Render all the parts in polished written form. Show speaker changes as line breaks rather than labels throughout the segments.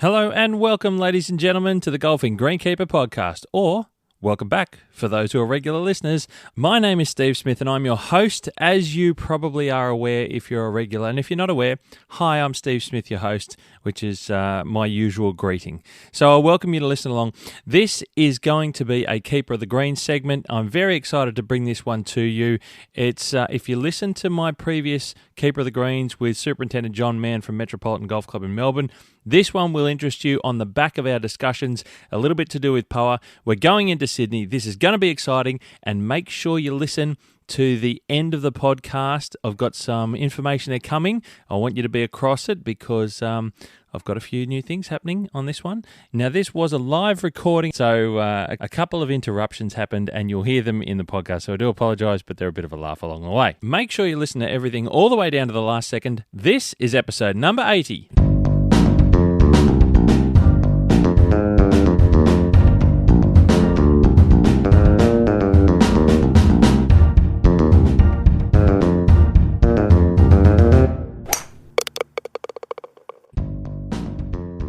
Hello and welcome, ladies and gentlemen, to the Golfing Greenkeeper podcast, or welcome back for those who are regular listeners. My name is Steve Smith and I'm your host, as you probably are aware if you're a regular. And if you're not aware, hi, I'm Steve Smith, your host, which is my usual greeting. So I welcome you to listen along. This is going to be a Keeper of the Greens segment. I'm very excited to bring this one to you. It's if you listen to my previous Keeper of the Greens with Superintendent John Mann from Metropolitan Golf Club in Melbourne, this one will interest you on the back of our discussions, a little bit to do with POA. We're going into Sydney. This is going to be exciting, and make sure you listen to the end of the podcast. I've got some information there coming. I want you to be across it because I've got a few new things happening on this one. Now, this was a live recording, so a couple of interruptions happened, and you'll hear them in the podcast. So I do apologise, but they're a bit of a laugh along the way. Make sure you listen to everything all the way down to the last second. This is episode number 80.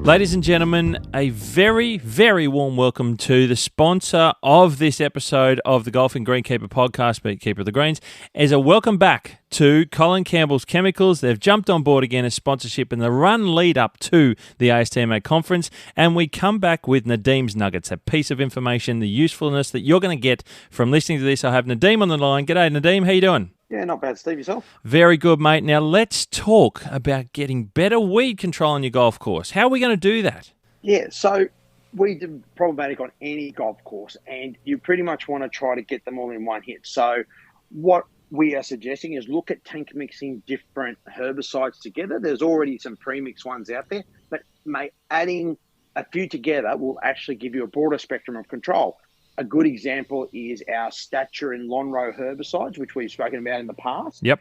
Ladies and gentlemen, a very, very warm welcome to the sponsor of this episode of the Golfing Greenkeeper podcast, Beat Keeper of the Greens, as a welcome back to Colin Campbell's Chemicals. They've jumped on board again as sponsorship in the run lead up to the ASTMA conference, and we come back with Nadeem's Nuggets, a piece of information, the usefulness that you're going to get from listening to this. I have Nadeem on the line. G'day, Nadeem. How you doing?
Yeah, not bad, Steve. Yourself?
Very good, mate. Now, let's talk about getting better weed control on your golf course. How are we going to do that?
Yeah, so weeds are problematic on any golf course, and you pretty much want to try to get them all in one hit. So what we are suggesting is look at tank mixing different herbicides together. There's already some pre-mixed ones out there, but mate, adding a few together will actually give you a broader spectrum of control. A good example is our Stature and Lonro herbicides, which we've spoken about in the past.
Yep.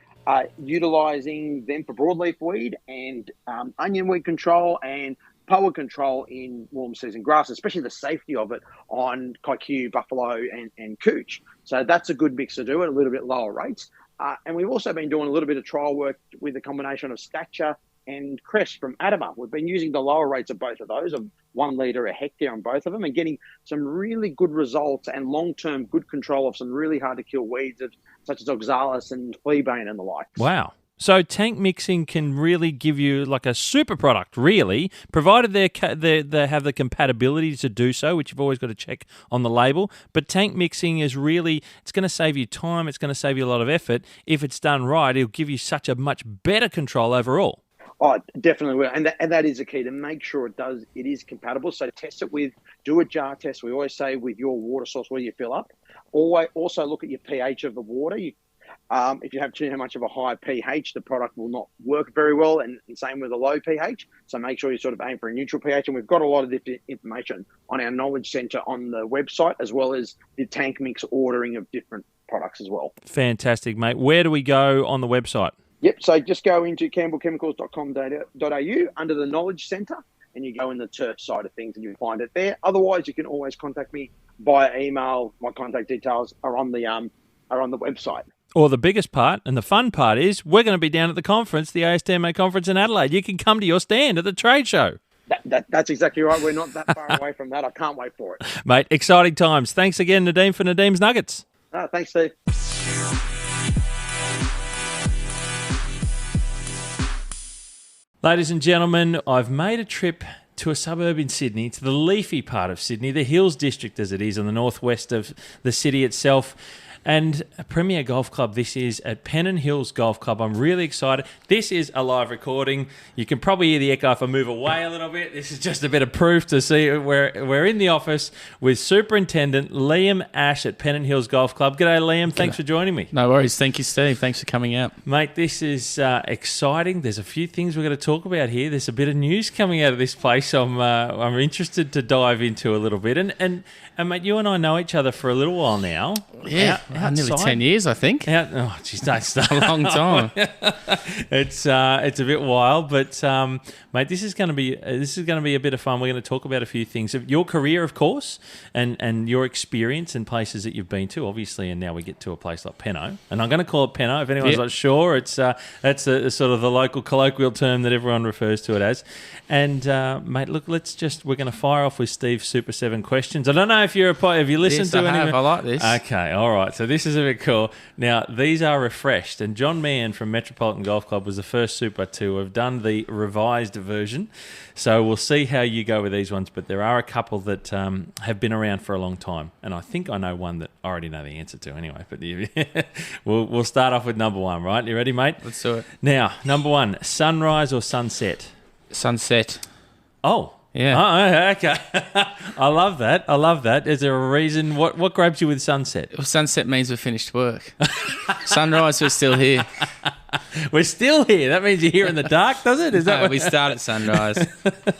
Utilising them for broadleaf weed and onion weed control and POA control in warm season grass, especially the safety of it on Kaiku, buffalo and cooch. So that's a good mix to do at a little bit lower rates. And we've also been doing a little bit of trial work with a combination of Stature and Crest from Adama. We've been using the lower rates of both of those, of 1 litre a hectare on both of them, and getting some really good results and long-term good control of some really hard-to-kill weeds such as oxalis and fleabane and the like.
Wow. So tank mixing can really give you like a super product, really, provided they have the compatibility to do so, which you've always got to check on the label. But tank mixing is really, it's going to save you time, it's going to save you a lot of effort. If it's done right, it'll give you such a much better control overall.
Oh, definitely will. And that is a key, to make sure it is compatible. So test it do a jar test. We always say with your water source where you fill up. Also look at your pH of the water. If you have too much of a high pH, the product will not work very well, and same with a low pH. So make sure you sort of aim for a neutral pH. And we've got a lot of different information on our Knowledge Centre on the website, as well as the tank mix ordering of different products as well.
Fantastic, mate. Where do we go on the website?
Yep, so just go into campbellchemicals.com.au under the Knowledge Centre, and you go in the turf side of things and you'll find it there. Otherwise, you can always contact me via email. My contact details are on the website.
Or the biggest part and the fun part is we're going to be down at the conference, the ASTMA conference in Adelaide. You can come to your stand at the trade show.
That's exactly right. We're not that far away from that. I can't wait for it.
Mate, exciting times. Thanks again, Nadeem, for Nadeem's Nuggets.
Thanks, Steve.
Ladies and gentlemen, I've made a trip to a suburb in Sydney, to the leafy part of Sydney, the Hills District as it is on the northwest of the city itself. And a premier golf club this is at Pennant Hills Golf Club. I'm really excited. This is a live recording. You can probably hear the echo if I move away a little bit. This is just a bit of proof to see we're in the office with Superintendent Liam Ash at Pennant Hills Golf Club. G'day, Liam. Thanks for joining me.
No worries. Thank you, Steve. Thanks for coming out.
Mate, this is exciting. There's a few things we're going to talk about here. There's a bit of news coming out of this place I'm interested to dive into a little bit. And mate, you and I know each other for a little while now.
Yeah. Nearly
outside?
10 years, I think.
Oh, geez, don't start.
A long time.
It's a bit wild, but mate, this is going to be a bit of fun. We're going to talk about a few things of your career, of course, and your experience and places that you've been to, obviously. And now we get to a place like Penno, and I'm going to call it Penno. If anyone's not sure, it's that's a sort of the local colloquial term that everyone refers to it as. And mate, look, we're going to fire off with Steve's Super 7 questions. I don't know if have you listened to any?
I like this.
Okay, all right. So this is a bit cool. Now, these are refreshed, and John Mann from Metropolitan Golf Club was the first Super to have done the revised version. So we'll see how you go with these ones, but there are a couple that have been around for a long time, and I think I know one that I already know the answer to anyway. But we'll start off with number one, right? You ready, mate?
Let's do it.
Now, number one, sunrise or sunset?
Sunset.
Oh.
Yeah.
Oh, okay. I love that. Is there a reason? What grabs you with sunset?
Well, sunset means we've finished work. Sunrise, we're still here.
We're still here. That means you're here in the dark, does it? Is that
we start at sunrise,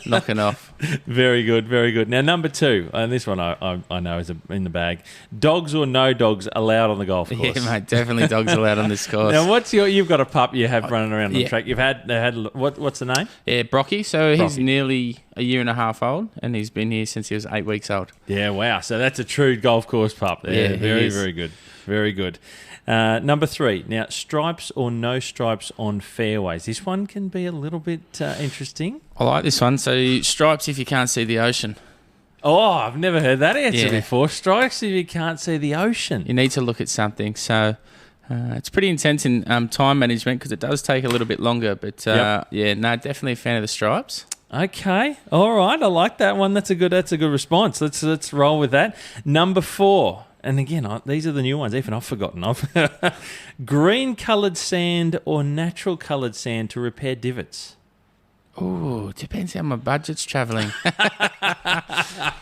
knocking off.
Very good, very good. Now, number two, and this one I know is in the bag. Dogs or no dogs allowed on the golf course?
Yeah, mate, definitely dogs allowed on this course.
Now, you've got a pup you have running around on the track. They had what's the name?
Yeah, Brocky. So he's nearly a year and a half old, and he's been here since he was 8 weeks old.
Yeah, wow. So that's a true golf course pup. Yeah, very, very good. Very good. Number three. Now, stripes or no stripes on fairways. This one can be a little bit interesting.
I like this one. So stripes if you can't see the ocean.
Oh, I've never heard that answer before. Stripes if you can't see the ocean.
You need to look at something. So it's pretty intense in time management because it does take a little bit longer. But definitely a fan of the stripes.
Okay, all right. I like that one. That's a good response. Let's roll with that. Number four. And again, these are the new ones. Even I've forgotten of. Green coloured sand or natural coloured sand to repair divots.
Oh, depends how my budget's travelling. I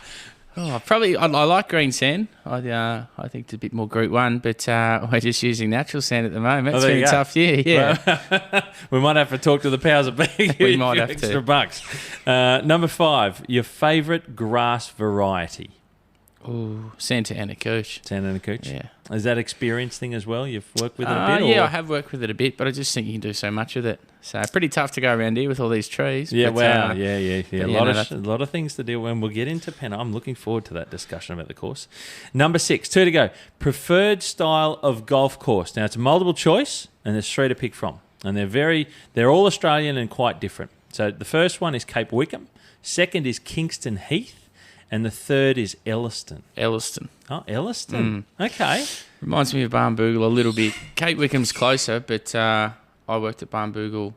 like green sand. I think it's a bit more Group 1, but we're just using natural sand at the moment. It's been a tough year, yeah.
We might have to talk to the powers that be.
We might have
extra
to.
bucks. Number five, your favourite grass variety.
Oh, Santa Ana Cooch.
Santa Ana Cooch?
Yeah.
Is that experience thing as well? You've worked with it a bit?
Yeah, I have worked with it a bit, but I just think you can do so much with it. So pretty tough to go around here with all these trees.
Yeah,
but,
wow. Yeah. A lot of things to deal with, and we'll get into Penn. I'm looking forward to that discussion about the course. Number six, 2 to go. Preferred style of golf course. Now, it's a multiple choice, and there's 3 to pick from. And they're all Australian and quite different. So the first one is Cape Wickham. Second is Kingston Heath. And the third is Elliston. Oh, Elliston. Okay.
Reminds me of Barnbougle a little bit. Cape Wickham's closer, but I worked at Barnbougle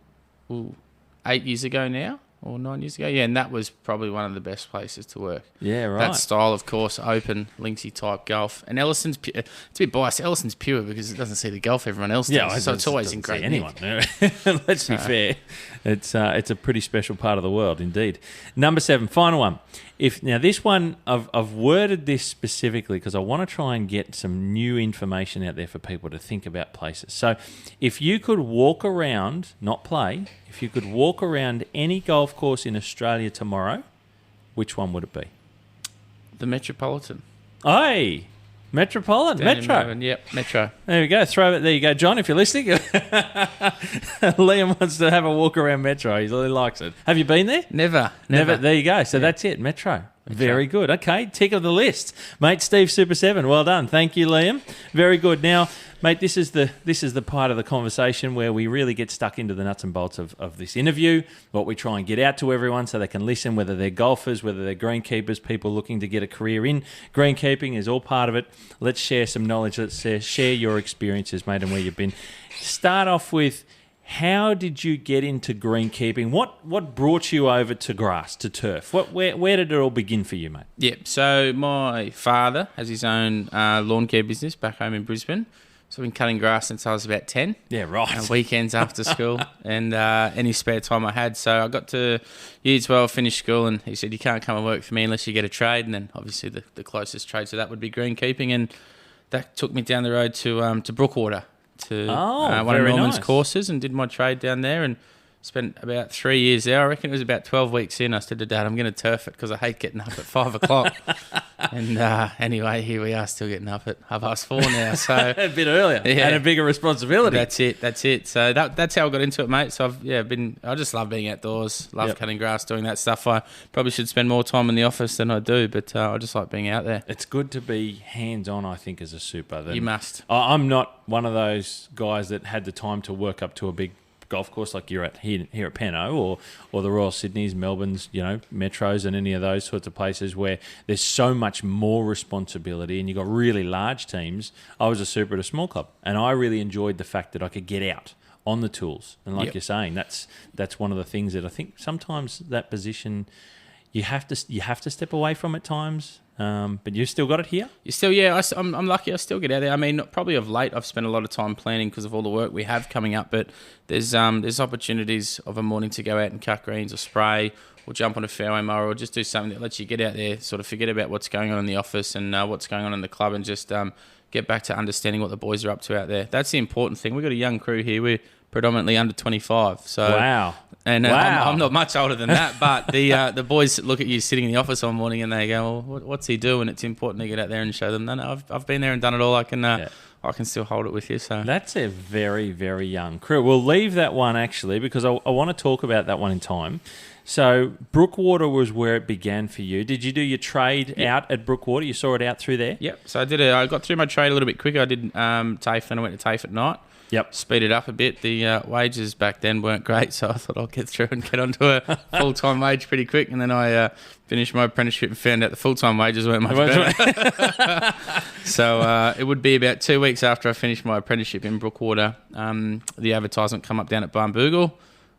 8 years ago now, or 9 years ago. Yeah, and that was probably one of the best places to work.
Yeah, right.
That style, of course, open, linksy type golf. And Elliston's, it's a bit biased. Elliston's pure because it doesn't see the golf everyone else does.
Yeah,
so it's always in great
anyone. Let's be fair. It's a pretty special part of the world indeed. Number 7, final one. Now this one, I've worded this specifically because I want to try and get some new information out there for people to think about places. So if you could walk around, not play, if you could walk around any golf course in Australia tomorrow, which one would it be?
The Metropolitan.
Hey! Metropolitan, Metro.
Yep, Metro.
There we go. Throw it. There you go, John. If you're listening, Liam wants to have a walk around Metro. He really likes it. Have you been there?
Never.
There you go. So that's it, Metro. Very good. Okay, tick of the list, mate. Steve Super 7. Well done. Thank you, Liam. Very good. Now, mate, this is the part of the conversation where we really get stuck into the nuts and bolts of this interview. What we try and get out to everyone so they can listen, whether they're golfers, whether they're greenkeepers, people looking to get a career in greenkeeping is all part of it. Let's share some knowledge. Let's share your experiences, mate, and where you've been. Start off with, how did you get into greenkeeping? What brought you over to grass, to turf? Where did it all begin for you, mate?
Yep. So my father has his own lawn care business back home in Brisbane. So I've been cutting grass since I was about 10.
Yeah, right.
Weekends after school and any spare time I had. So I got to year 12, finished school, and he said, you can't come and work for me unless you get a trade. And then obviously the closest trade to that would be greenkeeping. And that took me down the road to Brookwater, to one of Norman's courses, and did my trade down there and spent about 3 years there. I reckon it was about 12 weeks in. I said to Dad, I'm going to turf it because I hate getting up at 5 o'clock. And anyway, here we are still getting up at 4:30 now. So
a bit earlier and a bigger responsibility.
That's it. So that's how I got into it, mate. So I just love being outdoors, love cutting grass, doing that stuff. I probably should spend more time in the office than I do, but I just like being out there.
It's good to be hands-on, I think, as a super.
You must.
I'm not one of those guys that had the time to work up to a big golf course like you're at here at Penno or the Royal Sydneys, Melbourne's, metros and any of those sorts of places where there's so much more responsibility and you've got really large teams. I was a super at a small club and I really enjoyed the fact that I could get out on the tools. And like you're saying, that's one of the things that I think sometimes that position you have to step away from at times. But you've still got it here?
You still, I'm lucky I still get out there. I mean, probably of late I've spent a lot of time planning because of all the work we have coming up, but there's opportunities of a morning to go out and cut greens or spray or jump on a fairway mower or just do something that lets you get out there, sort of forget about what's going on in the office and what's going on in the club and just get back to understanding what the boys are up to out there. That's the important thing. We've got a young crew here. We're predominantly under 25. So
wow.
And I'm not much older than that, but the boys look at you sitting in the office one morning and they go, well, what's he doing? It's important to get out there and show them, no, I've been there and done it all. I can still hold it with you. So
that's a very, very young crew. We'll leave that one actually because I want to talk about that one in time. So Brookwater was where it began for you. Did you do your trade out at Brookwater? You saw it out through there?
Yep. So I got through my trade a little bit quicker. I did TAFE and I went to TAFE at night.
Yep.
Speed it up a bit. The wages back then weren't great, so I thought I'll get through and get onto a full-time wage pretty quick. And then I finished my apprenticeship and found out the full-time wages weren't much better. So it would be about 2 weeks after I finished my apprenticeship in Brookwater. The advertisement come up down at Barnbougle.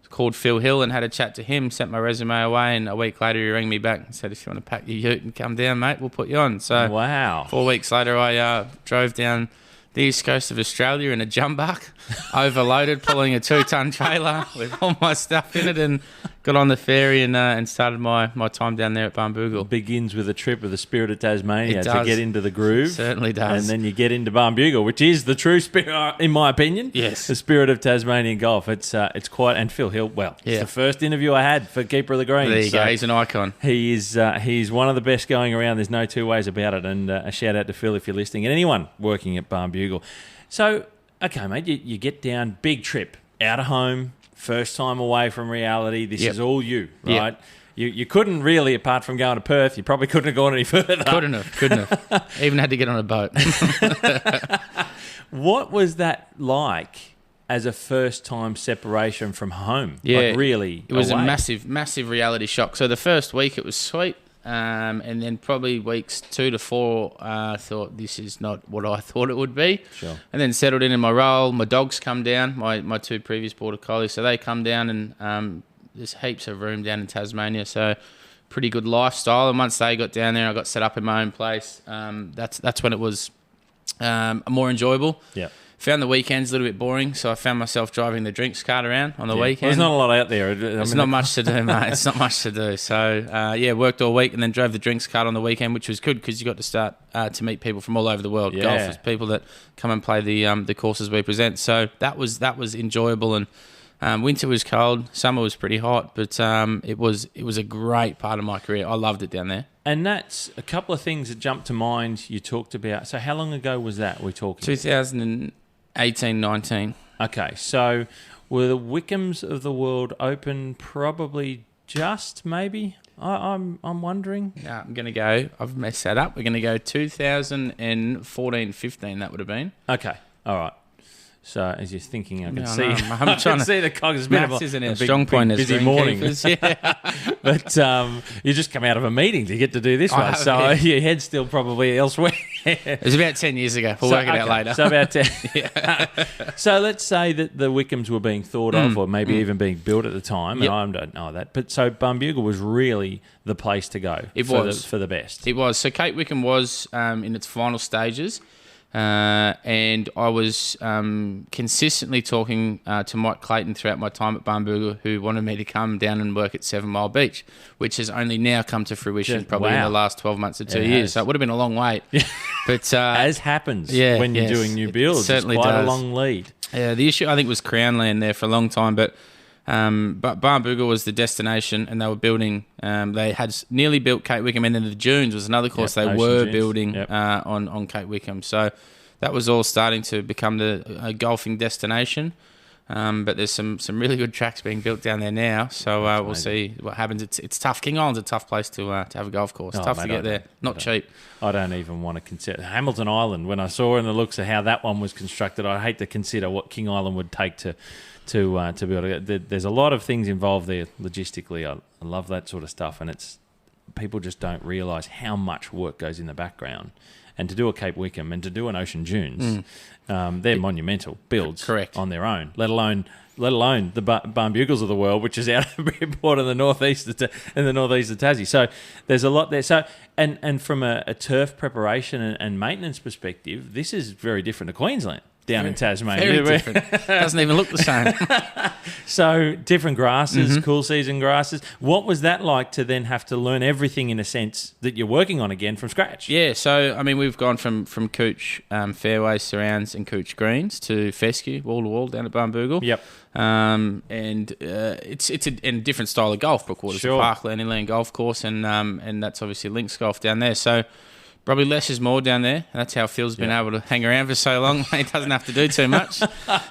Called Phil Hill and had a chat to him, sent my resume away, and a week later he rang me back and said, if you want to pack your ute and come down, mate, we'll put you on. So
wow.
4 weeks later I drove down the east coast of Australia in a jumbuck, overloaded, pulling a 2-ton trailer with all my stuff in it, and got on the ferry and started my time down there at Barnbougle.
Begins with a trip of the Spirit of Tasmania to get into the groove.
It certainly does.
And then you get into Barnbougle, which is the true spirit, in my opinion.
Yes.
The spirit of Tasmanian golf. It's quite, and Phil Hill, it's the first interview I had for Keeper of the Greens.
There you go, he's an icon.
He's one of the best going around. There's no two ways about it. And a shout out to Phil if you're listening, and anyone working at Barnbougle. So, okay, mate, you get down, big trip, out of home, first time away from reality. This is all you, right? Yep. You couldn't really, apart from going to Perth, you probably couldn't have gone any further.
Couldn't have. Even had to get on a boat.
What was that like as a first-time separation from home?
Yeah,
like really
it was
away?
a massive reality shock. So the first week it was sweet. And then probably weeks 2 to 4, I thought this is not what I thought it would be.
Sure.
And then settled in my role. My dogs come down, my 2 previous border collies, so they come down, and there's heaps of room down in Tasmania, so pretty good lifestyle. And once they got down there, I got set up in my own place. That's when it was more enjoyable.
Yeah.
Found the weekends a little bit boring, so I found myself driving the drinks cart around on the weekend.
There's not a lot out there.
It's not much to do, mate. It's not much to do. So, worked all week and then drove the drinks cart on the weekend, which was good because you got to start to meet people from all over the world.
Yeah.
Golfers, people that come and play the courses we present. So that was enjoyable. And winter was cold, summer was pretty hot, but it was a great part of my career. I loved it down there.
And that's a couple of things that jumped to mind you talked about. So how long ago was that we're talking?
2018, 19.
Okay, so were the Wickhams of the world open probably just maybe? I'm wondering.
No, I'm going to go. I've messed that up. We're going to go 2014, 15. That would have been.
Okay, all right. So as you're thinking, I can
No,
see.
no, I'm
I
trying
can see the cogs.
Maths isn't our strong point as
busy morning.
Yeah.
But you just come out of a meeting to get to do this one, so your head's still probably elsewhere.
It was about 10 years ago. We'll work it out later.
So about 10. So let's say that the Wickhams were being thought of, or maybe even being built at the time.
Yep.
And I don't know that, but so Barnbougle was really the place to go. For the best.
It was. So Kate Wickham was in its final stages. And I was consistently talking to Mike Clayton throughout my time at Barnbougle, who wanted me to come down and work at 7 Mile Beach, which has only now come to fruition probably in the last 12 months or 2 years. So it would have been a long wait. But
as happens when you're doing new builds,
it certainly
it's quite
does.
a long lead.
Yeah, the issue I think was Crown land there for a long time, but But Barnbougle was the destination, and they were building. They had nearly built Cape Wickham, and then the Dunes was another course they were
Dunes.
building on Cape Wickham. So that was all starting to become a golfing destination. But there's some really good tracks being built down there now. So we'll see what happens. It's tough. King Island's a tough place to have a golf course. Tough to get there. Not cheap.
I don't even want to consider Hamilton Island. When I saw in the looks of how that one was constructed, I hate to consider what King Island would take to be able to get. There's a lot of things involved there logistically. I love that sort of stuff, and it's people just don't realise how much work goes in the background. And to do a Cape Wickham and to do an Ocean Dunes, they're monumental builds on their own. Let alone the Barnbugles of the world, which is out of Bridport in the northeast of Tassie. So there's a lot there. So and from a turf preparation and maintenance perspective, this is very different to Queensland. Down in Tasmania.
Very different. Doesn't even look the same.
So different grasses, cool season grasses. What was that like to then have to learn everything in a sense that you're working on again from scratch?
Yeah, so I mean we've gone from Cooch fairways, surrounds and Cooch greens to fescue, wall to wall down at Barnbougle.
Yep.
And it's a different style of golf. Brookwater's a parkland inland golf course, and that's obviously links golf down there. So probably less is more down there. That's how Phil's been able to hang around for so long. He doesn't have to do too much.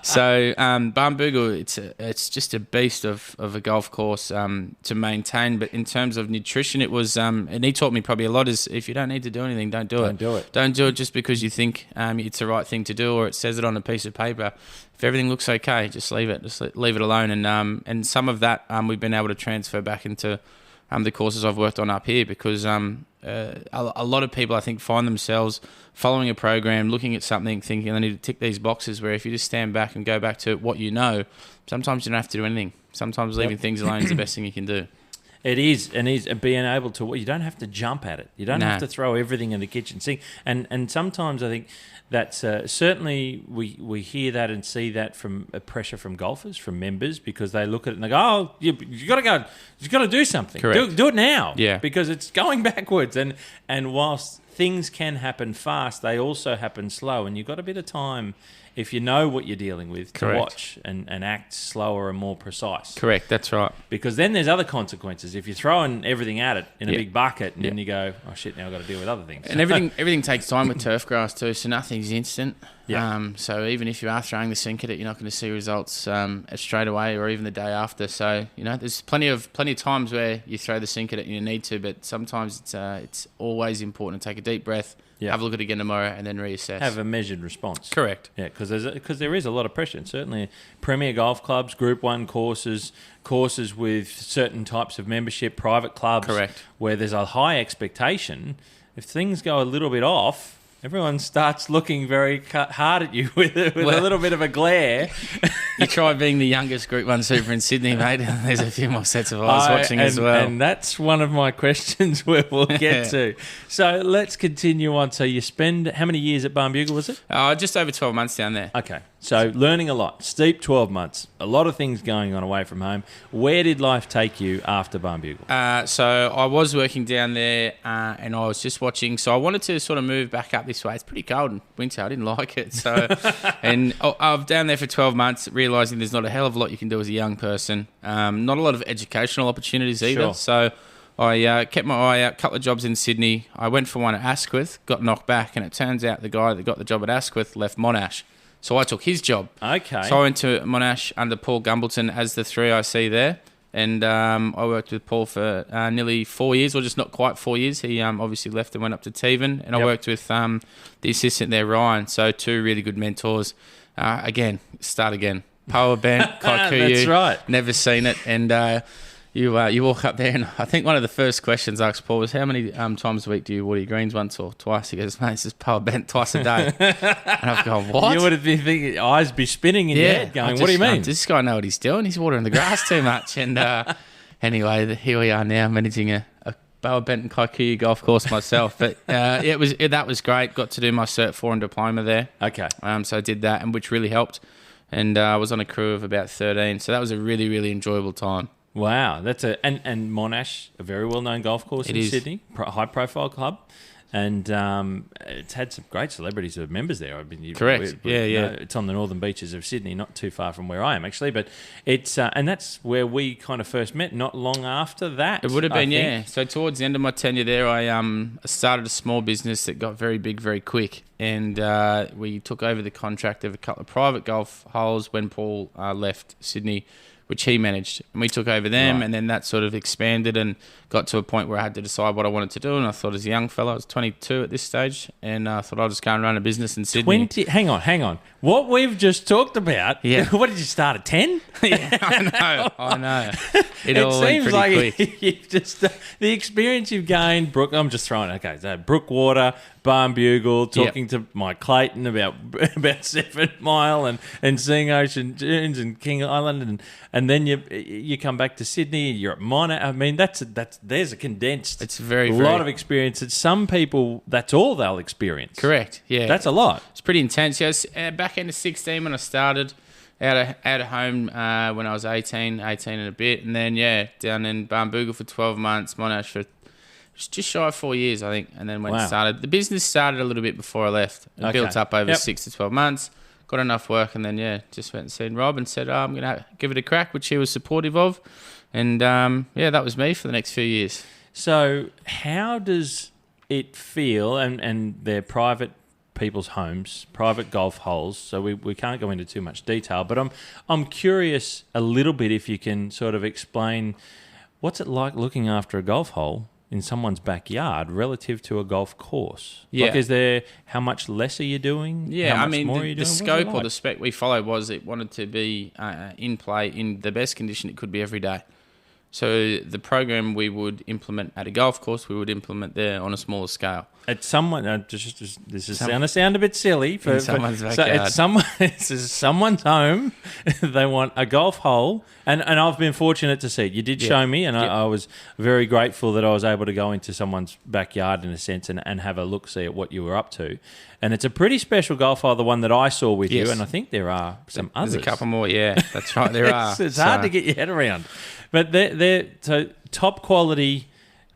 So Barnbougle, it's just a beast of a golf course to maintain. But in terms of nutrition, it was, and he taught me probably a lot, is if you don't need to do anything, don't do it. Don't do it just because you think it's the right thing to do or it says it on a piece of paper. If everything looks okay, just leave it. Just leave it alone. And some of that we've been able to transfer back into the courses I've worked on up here, because a lot of people, I think, find themselves following a program, looking at something, thinking they need to tick these boxes, where if you just stand back and go back to what you know, sometimes you don't have to do anything. Sometimes leaving things alone is the best thing you can do.
It is, and being able to, you don't have to jump at it. You don't have to throw everything in the kitchen sink. And sometimes I think that's certainly we hear that and see that from pressure from golfers, from members, because they look at it and they go, oh, you got to go, you got to do something.
Correct.
Do it now,
yeah,
because it's going backwards. And whilst things can happen fast, they also happen slow, and you've got a bit of time, if you know what you're dealing with, to watch and act slower and more precise.
Correct, that's right.
Because then there's other consequences. If you're throwing everything at it in a big bucket, and then you go, oh shit, now I've got to deal with other things.
And everything takes time with turf grass too, so nothing's instant.
Yeah.
So even if you are throwing the sink at it, you're not going to see results straight away or even the day after. So, there's plenty of times where you throw the sink at it and you need to, but sometimes it's always important to take a deep breath, have a look at it again tomorrow, and then reassess.
Have a measured response.
Correct.
Yeah, because there is a lot of pressure. And certainly premier golf clubs, Group 1 courses with certain types of membership, private clubs, where there's a high expectation. If things go a little bit off, everyone starts looking very hard at you with a little bit of a glare.
You try being the youngest Group 1 super in Sydney, mate. There's a few more sets of eyes watching as well.
And that's one of my questions where we'll get to. So let's continue on. So you spend, how many years at Barnbougle was it?
Just over 12 months down there.
Okay. So learning a lot. Steep 12 months. A lot of things going on away from home. Where did life take you after Barnbougle?
So I was working down there and I was just watching. So I wanted to sort of move back up this way. It's pretty cold in winter. I didn't like it. So, and I'm down there for 12 months, realising there's not a hell of a lot you can do as a young person. Not a lot of educational opportunities either.
Sure.
So I kept my eye out, a couple of jobs in Sydney. I went for one at Asquith, got knocked back, and it turns out the guy that got the job at Asquith left Monash. So I took his job.
Okay.
So I went to Monash under Paul Gumbleton as the 3IC there. And I worked with Paul for nearly 4 years, or just not quite 4 years. He obviously left and went up to Tevan. And I worked with the assistant there, Ryan. So two really good mentors. Start again. Power bent, Kaikuyu.
That's right.
Never seen it. And you walk up there, and I think one of the first questions I asked Paul was, how many times a week do you water your greens, once or twice? He goes, mate, it's just power bent twice a day. And I've gone, what?
You would have been thinking, eyes be spinning in your head going, what do you mean?
Does this guy know what he's doing? He's watering the grass too much. And anyway, here we are now managing a Boa Bent and Kaikuyu golf course myself. But that was great. Got to do my Cert 4 and diploma there.
Okay.
So I did that, and which really helped. And I was on a crew of about 13. So that was a really, really enjoyable time.
Wow, that's and Monash, a very well-known golf course in Sydney, high-profile club. And it's had some great celebrities as members there.
Correct. Yeah.
It's on the northern beaches of Sydney, not too far from where I am, actually. But it's and that's where we kind of first met. Not long after that,
it would have been, yeah. So towards the end of my tenure there, I started a small business that got very big very quick, and we took over the contract of a couple of private golf holes when Paul left Sydney, which he managed, and we took over them, and then that sort of expanded and got to a point where I had to decide what I wanted to do. And I thought, as a young fellow, I was 22 at this stage, and I thought I'll just go and run a business in Sydney.
Hang on. What we've just talked about, what did you start at 10?
Yeah, I know. It all
seems
went
like
pretty quick.
You've just the experience you've gained, Brooke. I'm just throwing. Okay, so Brookwater, Barn Bugle, talking to Mike Clayton about 7 Mile and seeing Ocean Dunes and King Island, and then you come back to Sydney. You're at Mona. I mean, there's a condensed.
It's a
lot of experience. That some people, that's all they'll experience.
Correct. Yeah,
that's a lot.
It's pretty intense. Yeah, back into 16 when I started. Out of home when I was 18 and a bit, and then down in Barnbougle for 12 months, Monash for just shy of 4 years, I think, and then started. The business started a little bit before I left. It built up over 6 to 12 months, got enough work, and then just went and seen Rob and said, I'm going to give it a crack, which he was supportive of, and that was me for the next few years.
So how does it feel, and they're private people's homes, private golf holes, so we can't go into too much detail, but I'm curious a little bit if you can sort of explain what's it like looking after a golf hole in someone's backyard relative to a golf course.
Yeah.
Like, is there, how much less are you doing?
Yeah,
how much more are you
the
doing?
scope or the spec we followed was it wanted to be in play in the best condition it could be every day. So the program we would implement at a golf course, we would implement there on a smaller scale.
At someone, this is going to sound a bit silly.
Someone's backyard.
This is someone's home. They want a golf hole. And I've been fortunate to see it. You did show me, and I was very grateful that I was able to go into someone's backyard, in a sense, and have a look-see at what you were up to. And it's a pretty special golf hole, the one that I saw with you, and I think there are some others.
There's a couple more, that's right, there are.
It's hard to get your head around. But they're so top quality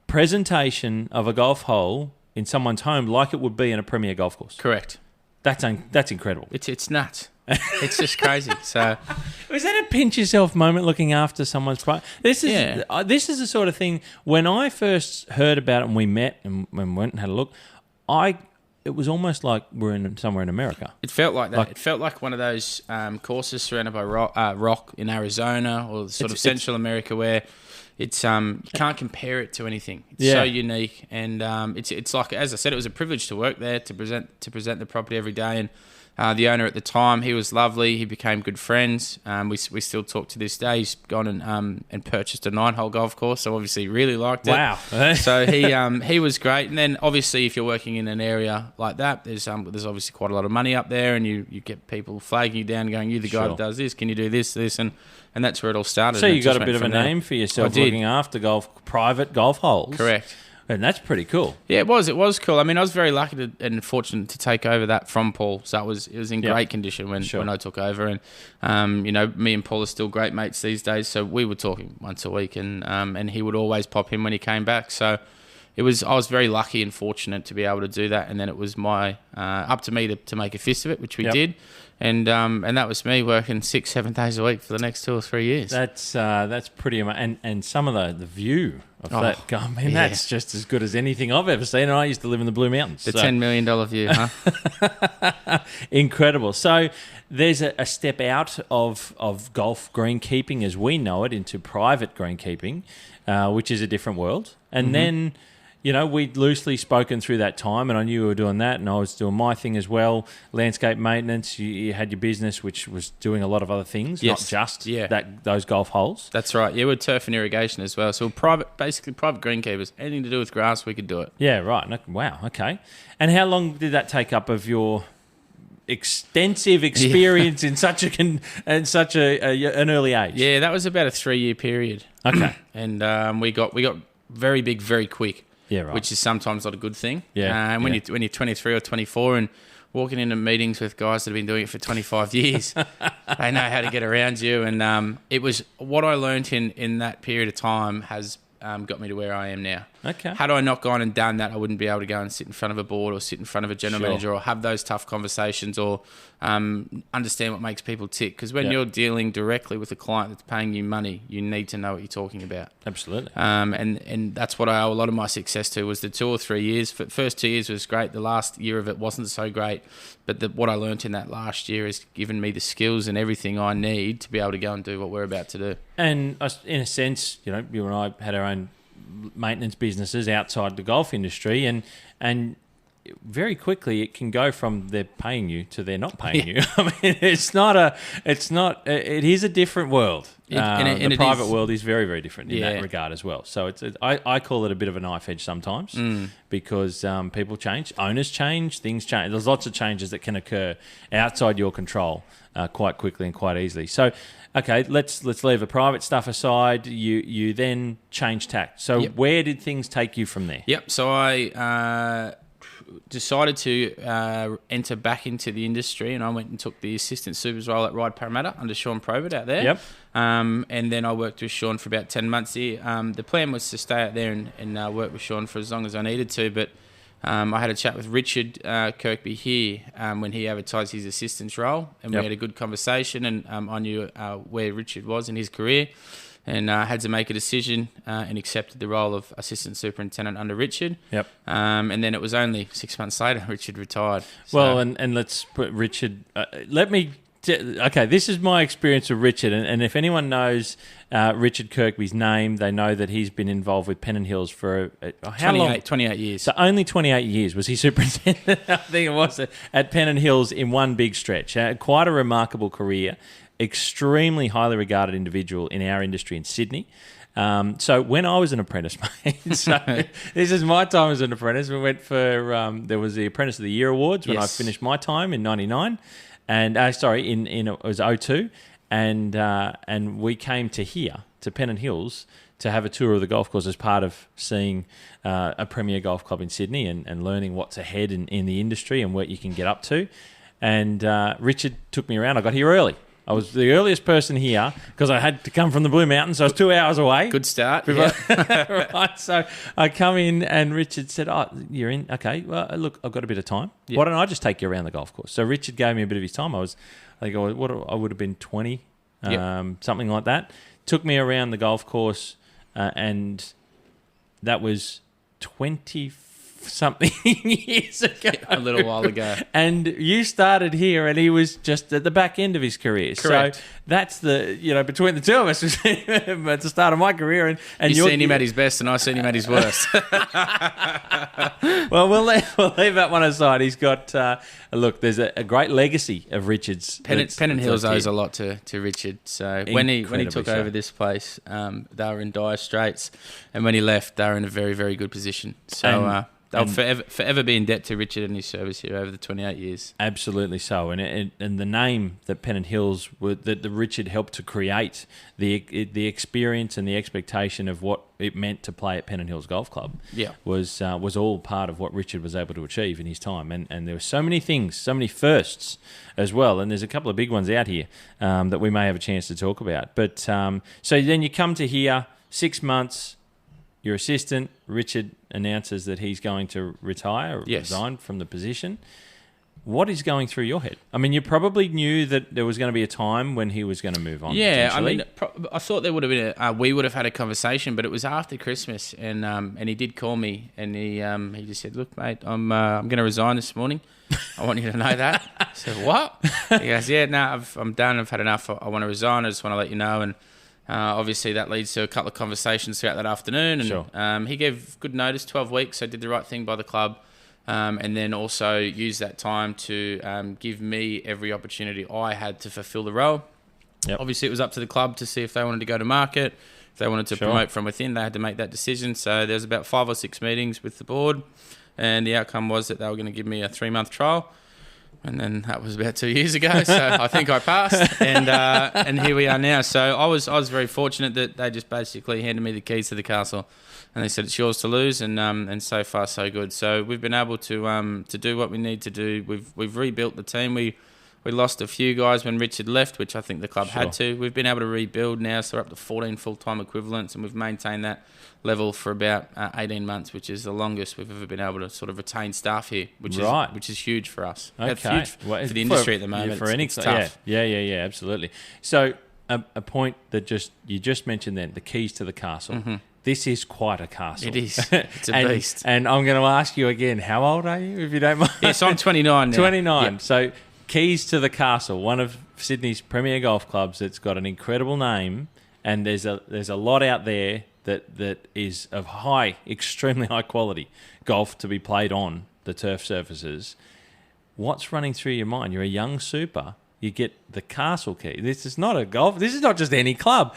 presentation of a golf hole in someone's home, like it would be in a premier golf course.
Correct.
That's incredible.
It's nuts. It's just crazy. So,
was that a pinch yourself moment looking after someone's pride? This is the sort of thing. When I first heard about it and we met and went and had a look, it was almost like we're somewhere in America.
It felt like that. It felt like one of those courses surrounded by rock in Arizona or sort of Central America, where it's you can't compare it to anything. It's so unique, and it's like, as I said, it was a privilege to work there, to present the property every day. And the owner at the time, he was lovely. He became good friends. We still talk to this day. He's gone and purchased a 9-hole golf course, so obviously really liked it.
Wow!
So he was great. And then obviously, if you're working in an area like that, there's obviously quite a lot of money up there, and you get people flagging you down, going, "You're the guy that does this. Can you do this, and that's where it all started.
So you got a bit of a name for yourself looking after private golf holes.
Correct.
And that's pretty cool.
Yeah, it was cool. I mean, I was very lucky and fortunate to take over that from Paul. So it was in great condition when I took over. And, me and Paul are still great mates these days. So we were talking once a week, and he would always pop in when he came back. So I was very lucky and fortunate to be able to do that. And then it was up to me to make a fist of it, which we did. And that was me working 6-7 days a week for the next 2 or 3 years.
That's pretty amazing. And some of the view of that, that's just as good as anything I've ever seen. And I used to live in the Blue Mountains.
The $10 million view, huh?
Incredible. So there's a step out of golf greenkeeping as we know it into private greenkeeping, which is a different world. And then, we'd loosely spoken through that time, and I knew you were doing that, and I was doing my thing as well, landscape maintenance. You had your business, which was doing a lot of other things, not just those golf holes.
That's right. Yeah, we're turf and irrigation as well. So we're basically private greenkeepers. Anything to do with grass, we could do it.
Yeah, right. Wow, okay. And how long did that take up of your extensive experience in such an early age?
Yeah, that was about a 3-year period.
Okay.
And we got very big very quick.
Yeah, right.
Which is sometimes not a good thing.
Yeah.
And when you're 23 or 24 and walking into meetings with guys that have been doing it for 25 years, they know how to get around you. And it was what I learned in that period of time has got me to where I am now.
Okay.
Had I not gone and done that, I wouldn't be able to go and sit in front of a board or sit in front of a general manager or have those tough conversations or understand what makes people tick. Because when you're dealing directly with a client that's paying you money, you need to know what you're talking about.
Absolutely.
And that's what I owe a lot of my success to, was the 2 or 3 years. The first 2 years was great. The last year of it wasn't so great. But what I learnt in that last year has given me the skills and everything I need to be able to go and do what we're about to do.
And in a sense, you and I had our own maintenance businesses outside the golf industry, and very quickly it can go from they're paying you to they're not paying you. I mean, it is a different world. The private world is very, very different in that regard as well. So I call it a bit of a knife edge sometimes because people change, owners change, things change. There's lots of changes that can occur outside your control quite quickly and quite easily. So, okay, let's leave the private stuff aside. You then change tack. So where did things take you from there?
Yep. So I decided to enter back into the industry, and I went and took the assistant super's role at Ride Parramatta under Sean Probert out there.
Yep.
And then I worked with Sean for about 10 months here. The plan was to stay out there and work with Sean for as long as I needed to, but I had a chat with Richard Kirkby here when he advertised his assistant's role, and we had a good conversation, and I knew where Richard was in his career, and had to make a decision and accepted the role of assistant superintendent under Richard.
Yep.
And then it was only 6 months later Richard retired. So.
Well, and let's put Richard. Okay, this is my experience with Richard, and if anyone knows Richard Kirkby's name, they know that he's been involved with Pennant Hills for how long?
28 years.
So only 28 years was he superintendent, I think it was, at Pennant Hills in one big stretch. Quite a remarkable career, extremely highly regarded individual in our industry in Sydney. So when I was an apprentice, mate, so this is my time as an apprentice, we went for, there was the Apprentice of the Year Awards when I finished my time in 99. And it was 02, and we came to here to Pennant Hills to have a tour of the golf course as part of seeing a premier golf club in Sydney and learning what's ahead in the industry and what you can get up to. And Richard took me around. I got here early. I was the earliest person here because I had to come from the Blue Mountains, so I was 2 hours away.
Good start.
Right, so I come in and Richard said, "Oh, you're in? Okay, well, look, I've got a bit of time. Why don't I just take you around the golf course?" So Richard gave me a bit of his time. I would have been 20, something like that. Took me around the golf course, and that was 20-something years ago.
A little while ago.
And you started here and he was just at the back end of his career.
Correct.
So that's between the two of us at the start of my career. And
you've seen him at his best and I've seen him at his worst.
Well, we'll leave that one aside. He's got, there's a great legacy of Richard's.
Pennant Hills owes a lot to Richard. So when he took over this place, they were in dire straits. And when he left, they were in a very, very good position. So they'll forever be in debt to Richard and his service here over the 28 years.
Absolutely so. And the name that Pennant Hills, that Richard helped to create, the experience and the expectation of what it meant to play at Pennant Hills Golf Club was all part of what Richard was able to achieve in his time. And there were so many things, so many firsts as well. And there's a couple of big ones out here that we may have a chance to talk about. But so then you come to here, 6 months, your assistant, Richard, announces that he's going to retire or resign from the position. What is going through your head? I mean, you probably knew that there was going to be a time when he was going to move on.
Yeah, I mean, I thought there would have been we would have had a conversation, but it was after Christmas, and he did call me, and he just said, "Look, mate, I'm going to resign this morning. I want you to know that." I said, "What?" He goes, "Yeah, no, I'm done. I've had enough. I want to resign. I just want to let you know." And obviously, that leads to a couple of conversations throughout that afternoon. And he gave good notice, 12 weeks, so did the right thing by the club. And then also used that time to give me every opportunity I had to fulfil the role. Yep. Obviously, it was up to the club to see if they wanted to go to market, if they wanted to promote from within. They had to make that decision. So there was about 5 or 6 meetings with the board, and the outcome was that they were going to give me a 3-month trial. And then that was about 2 years ago, so I think I passed, and here we are now. So I was very fortunate that they just basically handed me the keys to the castle, and they said it's yours to lose, and so far so good. So we've been able to do what we need to do. We've rebuilt the team. We lost a few guys when Richard left, which I think the club
Sure.
had to. We've been able to rebuild now, so we're up to 14 full-time equivalents, and we've maintained that level for about 18 months, which is the longest we've ever been able to sort of retain staff here, which is huge for us.
Okay.
That's huge for the industry at the moment.
For any
it's tough.
Yeah, absolutely. So a point that you just mentioned then, the keys to the castle.
Mm-hmm.
This is quite a castle.
It is. It's a beast.
And I'm going to ask you again, how old are you, if you don't mind?
Yes, I'm 29 now.
29.
Yep.
So keys to the castle, one of Sydney's premier golf clubs that's got an incredible name, and there's a lot out there that is of extremely high quality golf to be played on the turf surfaces. What's running through your mind? You're a young super. You get the castle key. This is not a golf. This is not just any club.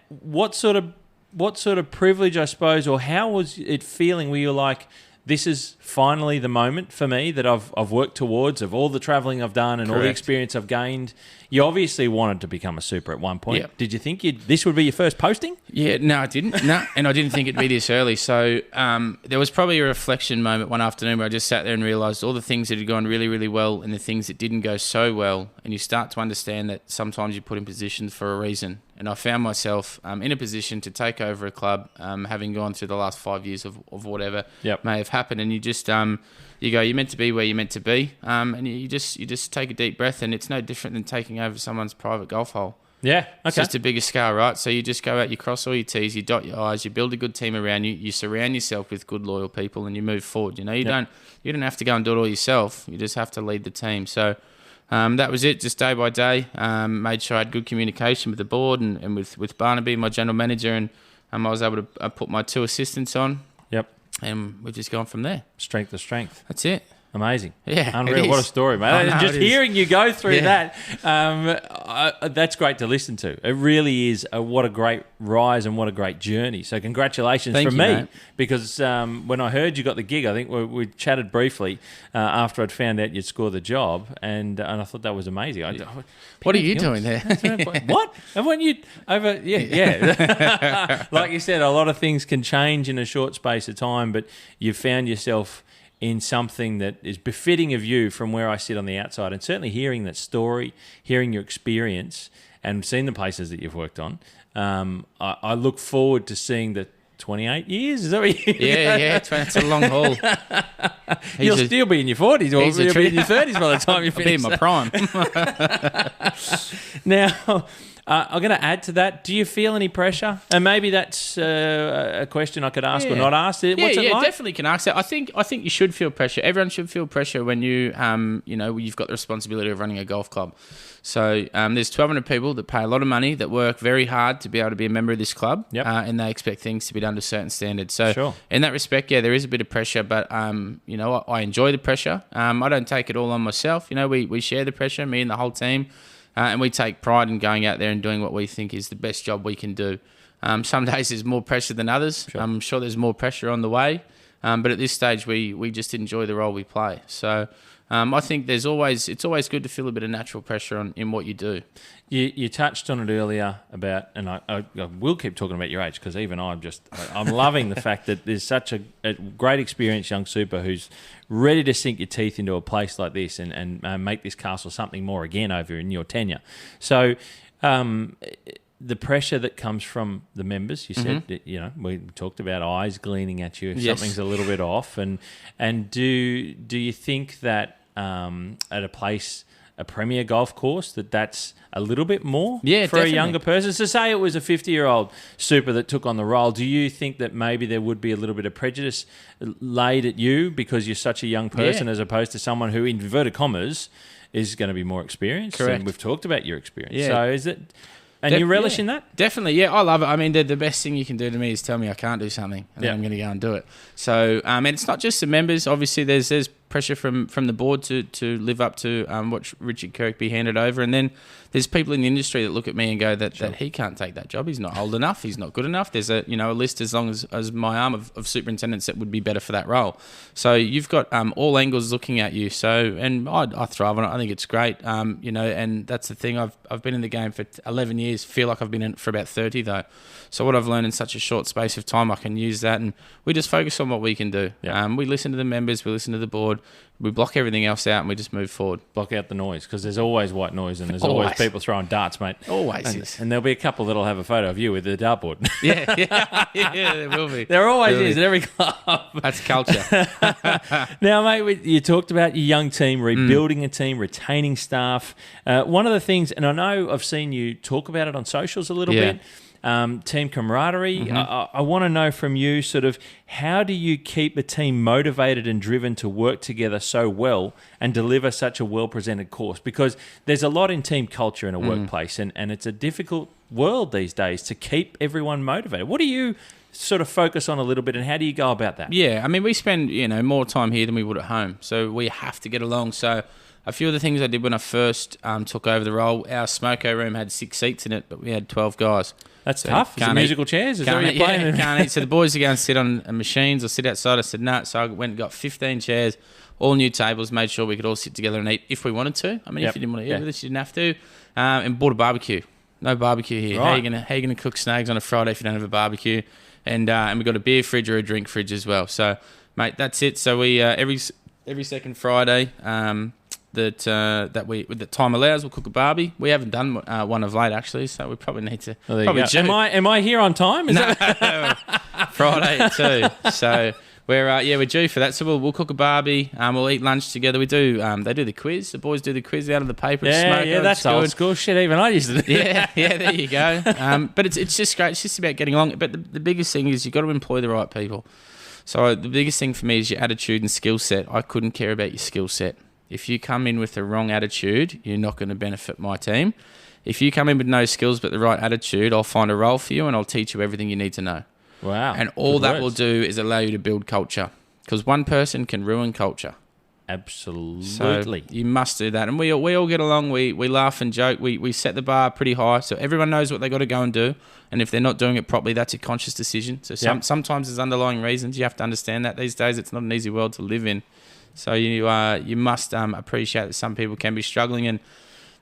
What sort of privilege, I suppose, or how was it feeling? Were you like, this is finally the moment for me that I've worked towards, of all the travelling I've done and all the
Correct.
experience I've gained? You obviously wanted to become a super at one point.
Yep.
Did you think this would be your first posting?
Yeah, no, I didn't. No, and I didn't think it'd be this early. So there was probably a reflection moment one afternoon where I just sat there and realised all the things that had gone really, really well and the things that didn't go so well. And you start to understand that sometimes you put in positions for a reason. And I found myself in a position to take over a club, having gone through the last 5 years of whatever may have happened. And you just you go, you're meant to be where you're meant to be, and you just take a deep breath, and it's no different than taking over someone's private golf hole.
Yeah, okay.
It's just a bigger scale, right? So you just go out, you cross all your T's, you dot your I's, you build a good team around you, you surround yourself with good, loyal people, and you move forward. You know, you don't have to go and do it all yourself. You just have to lead the team. So that was it, just day by day. Made sure I had good communication with the board and with Barnaby, my general manager, and I was able to put my 2 assistants on.
Yep.
And we've just gone from there.
Strength to strength.
That's it.
Amazing.
Yeah,
unreal. What a story, mate. Just hearing you go through that, that's great to listen to. It really is. What a great rise and what a great journey. So congratulations from me,
mate.
Because when I heard you got the gig, I think we chatted briefly after I'd found out you'd scored the job, and I thought that was amazing.
What are you doing there?
What? And when you over? Yeah. Like you said, a lot of things can change in a short space of time, but you've found yourself in something that is befitting of you from where I sit on the outside. And certainly hearing that story, hearing your experience, and seeing the places that you've worked on, I look forward to seeing the 28 years. Is that what you
Yeah, it's a long haul.
You'll still be in your 40s or you'll be in your 30s by the time you finish.
I'll be in my prime.
Now, I'm going to add to that. Do you feel any pressure? And maybe that's a question I could ask or not ask. What's it like?
Definitely can ask that. I think you should feel pressure. Everyone should feel pressure when you've got the responsibility of running a golf club. So there's 1,200 people that pay a lot of money, that work very hard to be able to be a member of this club, and they expect things to be done to certain standards. So in that respect, there is a bit of pressure, but I enjoy the pressure. I don't take it all on myself. We share the pressure, me and the whole team. And we take pride in going out there and doing what we think is the best job we can do. Some days there's more pressure than others.
Sure.
I'm sure there's more pressure on the way. But at this stage, we just enjoy the role we play. So I think it's always good to feel a bit of natural pressure in what you do.
You touched on it earlier about, and I will keep talking about your age because even I'm loving the fact that there's such a great experienced young super who's ready to sink your teeth into a place like this and make this castle something more again over in your tenure. So the pressure that comes from the members, you said, that, we talked about eyes gleaning at you if something's a little bit off, and do you think that at a premier golf course that's a little bit more for
definitely.
A younger person? So say it was a 50-year-old super that took on the role. Do you think that maybe there would be a little bit of prejudice laid at you because you're such a young person as opposed to someone who, in inverted commas, is going to be more experienced?
Correct.
And we've talked about your experience.
Yeah.
So is it... And you relish in that?
Definitely, yeah. I love it. I mean, the best thing you can do to me is tell me I can't do something, and then I'm going to go and do it. So, and it's not just the members. Obviously, there's pressure from the board to live up to what Richard Kirkby handed over, and then there's people in the industry that look at me and go that he can't take that job. He's not old enough. He's not good enough. There's a list as long as my arm of superintendents that would be better for that role. So you've got all angles looking at you. So and I thrive on it. I think it's great. And that's the thing. I've been in the game for 11 years. Feel like I've been in it for about 30 though. So what I've learned in such a short space of time, I can use that, and we just focus on what we can do. Yeah. We listen to the members. We listen to the board. forward. We block everything else out and we just move forward.
Block out the noise, because there's always white noise and there's always people throwing darts, mate.
Always is.
And there'll be a couple that'll have a photo of you with the dartboard.
Yeah, there will be.
There always is at every club.
That's culture.
Now, mate, you talked about your young team, rebuilding a team, retaining staff. One of the things, and I know I've seen you talk about it on socials a little bit, team camaraderie. I want to know from you sort of how do you keep a team motivated and driven to work together so well and deliver such a well-presented course? Because there's a lot in team culture in a workplace, and it's a difficult world these days to keep everyone motivated. What do you sort of focus on a little bit, and how do you go about that?
Yeah, I mean, we spend, more time here than we would at home, so we have to get along. So a few of the things I did when I first took over the role, our smoko room had 6 seats in it, but we had 12 guys.
That's tough. Is it musical chairs? Is that what you're playing?
Can't eat. So the boys are going to sit on machines or sit outside. I said, no. So I went and got 15 chairs, all new tables, made sure we could all sit together and eat if we wanted to. I mean, if you didn't want to eat with us, you didn't have to. And bought a barbecue. No barbecue here. Right. How are you gonna cook snags on a Friday if you don't have a barbecue? And we've got a beer fridge or a drink fridge as well. So, mate, that's it. So we every second Friday that time allows, we'll cook a barbie. We haven't done one of late actually, so we probably need to.
Well, probably am I here on time? Is
that Friday too? So we're due for that. So we'll cook a barbie. We'll eat lunch together. We do. They do the quiz. The boys do the quiz out of the paper.
Yeah, that's old school shit. Even I used to do.
Yeah. There you go. But it's just great. It's just about getting along. But the biggest thing is you've got to employ the right people. So the biggest thing for me is your attitude and skill set. I couldn't care about your skill set. If you come in with the wrong attitude, you're not going to benefit my team. If you come in with no skills but the right attitude, I'll find a role for you and I'll teach you everything you need to know.
Wow.
And all that will do is allow you to build culture, because one person can ruin culture.
Absolutely.
So you must do that. And we all get along. We laugh and joke. We set the bar pretty high, so everyone knows what they got to go and do. And if they're not doing it properly, that's a conscious decision. So sometimes there's underlying reasons. You have to understand that these days it's not an easy world to live in. So you must appreciate that some people can be struggling, and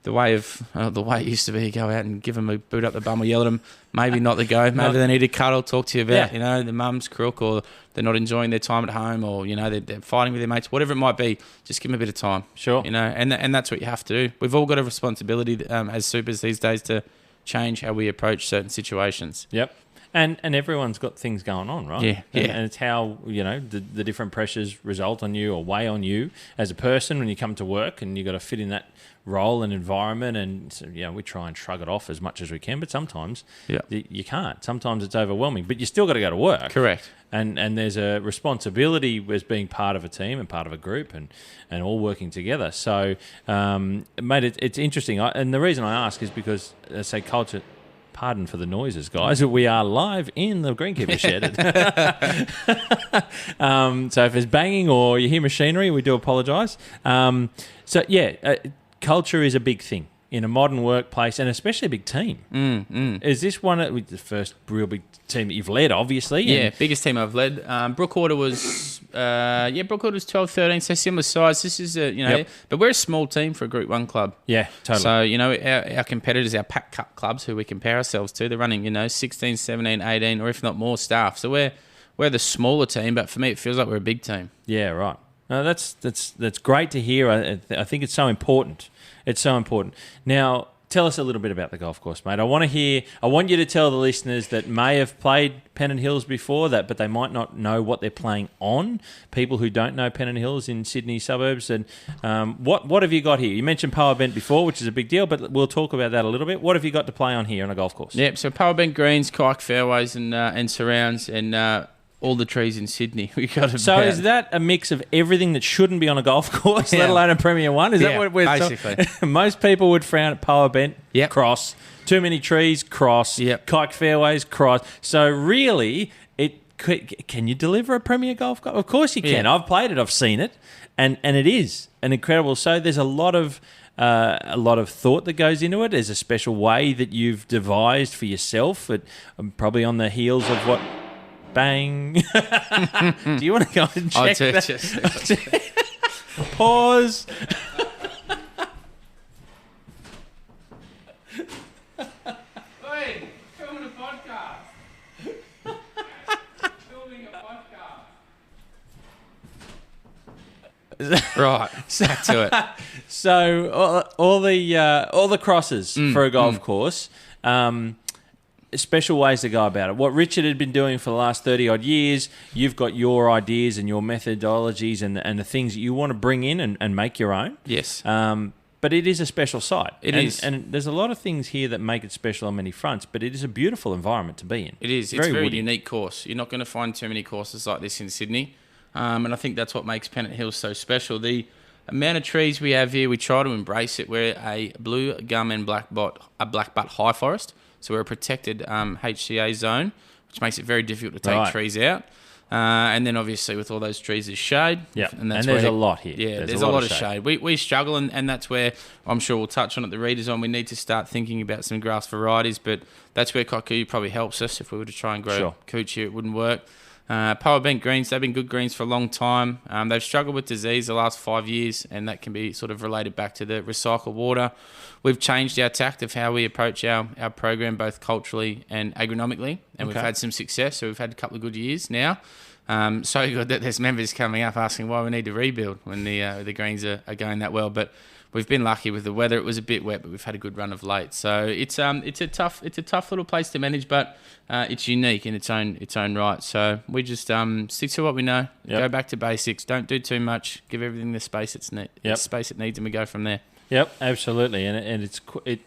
the way it used to be, you go out and give them a boot up the bum or yell at them. Maybe not the go. Maybe they need a cuddle, talk to you about, the mum's crook, or they're not enjoying their time at home, or they're fighting with their mates, whatever it might be. Just give them a bit of time.
Sure.
And that's what you have to do. We've all got a responsibility as supers these days to change how we approach certain situations.
Yep. And everyone's got things going on, right?
Yeah.
And it's how, the different pressures result on you or weigh on you as a person when you come to work, and you've got to fit in that role and environment. And, so, we try and shrug it off as much as we can, but sometimes you can't. Sometimes it's overwhelming, but you still got to go to work.
Correct.
And there's a responsibility as being part of a team and part of a group and all working together. So, mate, it's interesting. And the reason I ask is because, say, culture... Pardon for the noises, guys. We are live in the Greenkeeper shed. So if there's banging or you hear machinery, we do apologise. Culture is a big thing in a modern workplace, and especially a big team. Is this one of the first real big team that you've led, obviously?
Yeah, biggest team I've led. Brookwater was 12, 13, so similar size. This is but we're a small team for a Group 1 club.
Yeah, totally.
So, our competitors, our Pack Cup clubs who we compare ourselves to, they're running, 16, 17, 18, or if not more staff. So we're the smaller team, but for me it feels like we're a big team.
Yeah, right. No, that's great to hear. I think it's so important. It's so important. Now, tell us a little bit about the golf course, mate. I want you to tell the listeners that may have played Pennant Hills before that, but they might not know what they're playing on. People who don't know Pennant Hills in Sydney suburbs. And what have you got here? You mentioned Power Bent before, which is a big deal, but we'll talk about that a little bit. What have you got to play on here on a golf course?
Yep, so Power Bent greens, kike fairways and surrounds, and all the trees in Sydney. So
is that a mix of everything that shouldn't be on a golf course, let alone a Premier 1? Is that what we're
basically?
Most people would frown at Power Bent, cross. Too many trees, cross. Kike fairways, cross. So really, can you deliver a Premier golf course? Of course you can. I've played it. I've seen it. And it is an incredible. So there's a lot of thought that goes into it. There's a special way that you've devised for yourself. Probably on the heels of what... Bang. Do you want to go and check that? Pause.
Hey, filming a podcast. Filming a podcast. Right, back to it.
So all the crosses for a golf course, special ways to go about it. What Richard had been doing for the last 30-odd years, you've got your ideas and your methodologies and the things that you want to bring in and make your own.
Yes.
But it is a special site.
It is.
And there's a lot of things here that make it special on many fronts, but it is a beautiful environment to be in.
It is. It's a very
woody.
unique course. You're not going to find too many courses like this in Sydney. And I think that's what makes Pennant Hills so special. The amount of trees we have here, we try to embrace it. We're a blue gum and black butt high forest. So we're a protected HCA zone, which makes it very difficult to take trees out. And then obviously with all those trees is shade.
Yeah,
and
there's a lot here.
Yeah, there's a lot of shade. We struggle, and that's where I'm sure we'll touch on it, the readers on. We need to start thinking about some grass varieties, but that's where Kikuyu probably helps us. If we were to try and grow cooch here, it wouldn't work. Power bent greens, they've been good greens for a long time. They've struggled with disease the last 5 years, and that can be sort of related back to the recycled water. We've changed our tact of how we approach our program, both culturally and agronomically, and we've had some success. So we've had a couple of good years now. So good that there's members coming up asking why we need to rebuild when the greens are going that well. But we've been lucky with the weather. It was a bit wet, but we've had a good run of late. So it's a tough little place to manage, but it's unique in its own right. So we just stick to what we know. Go back to basics. Don't do too much. Give everything the space it needs, and we go from there. Yep,
absolutely, and it's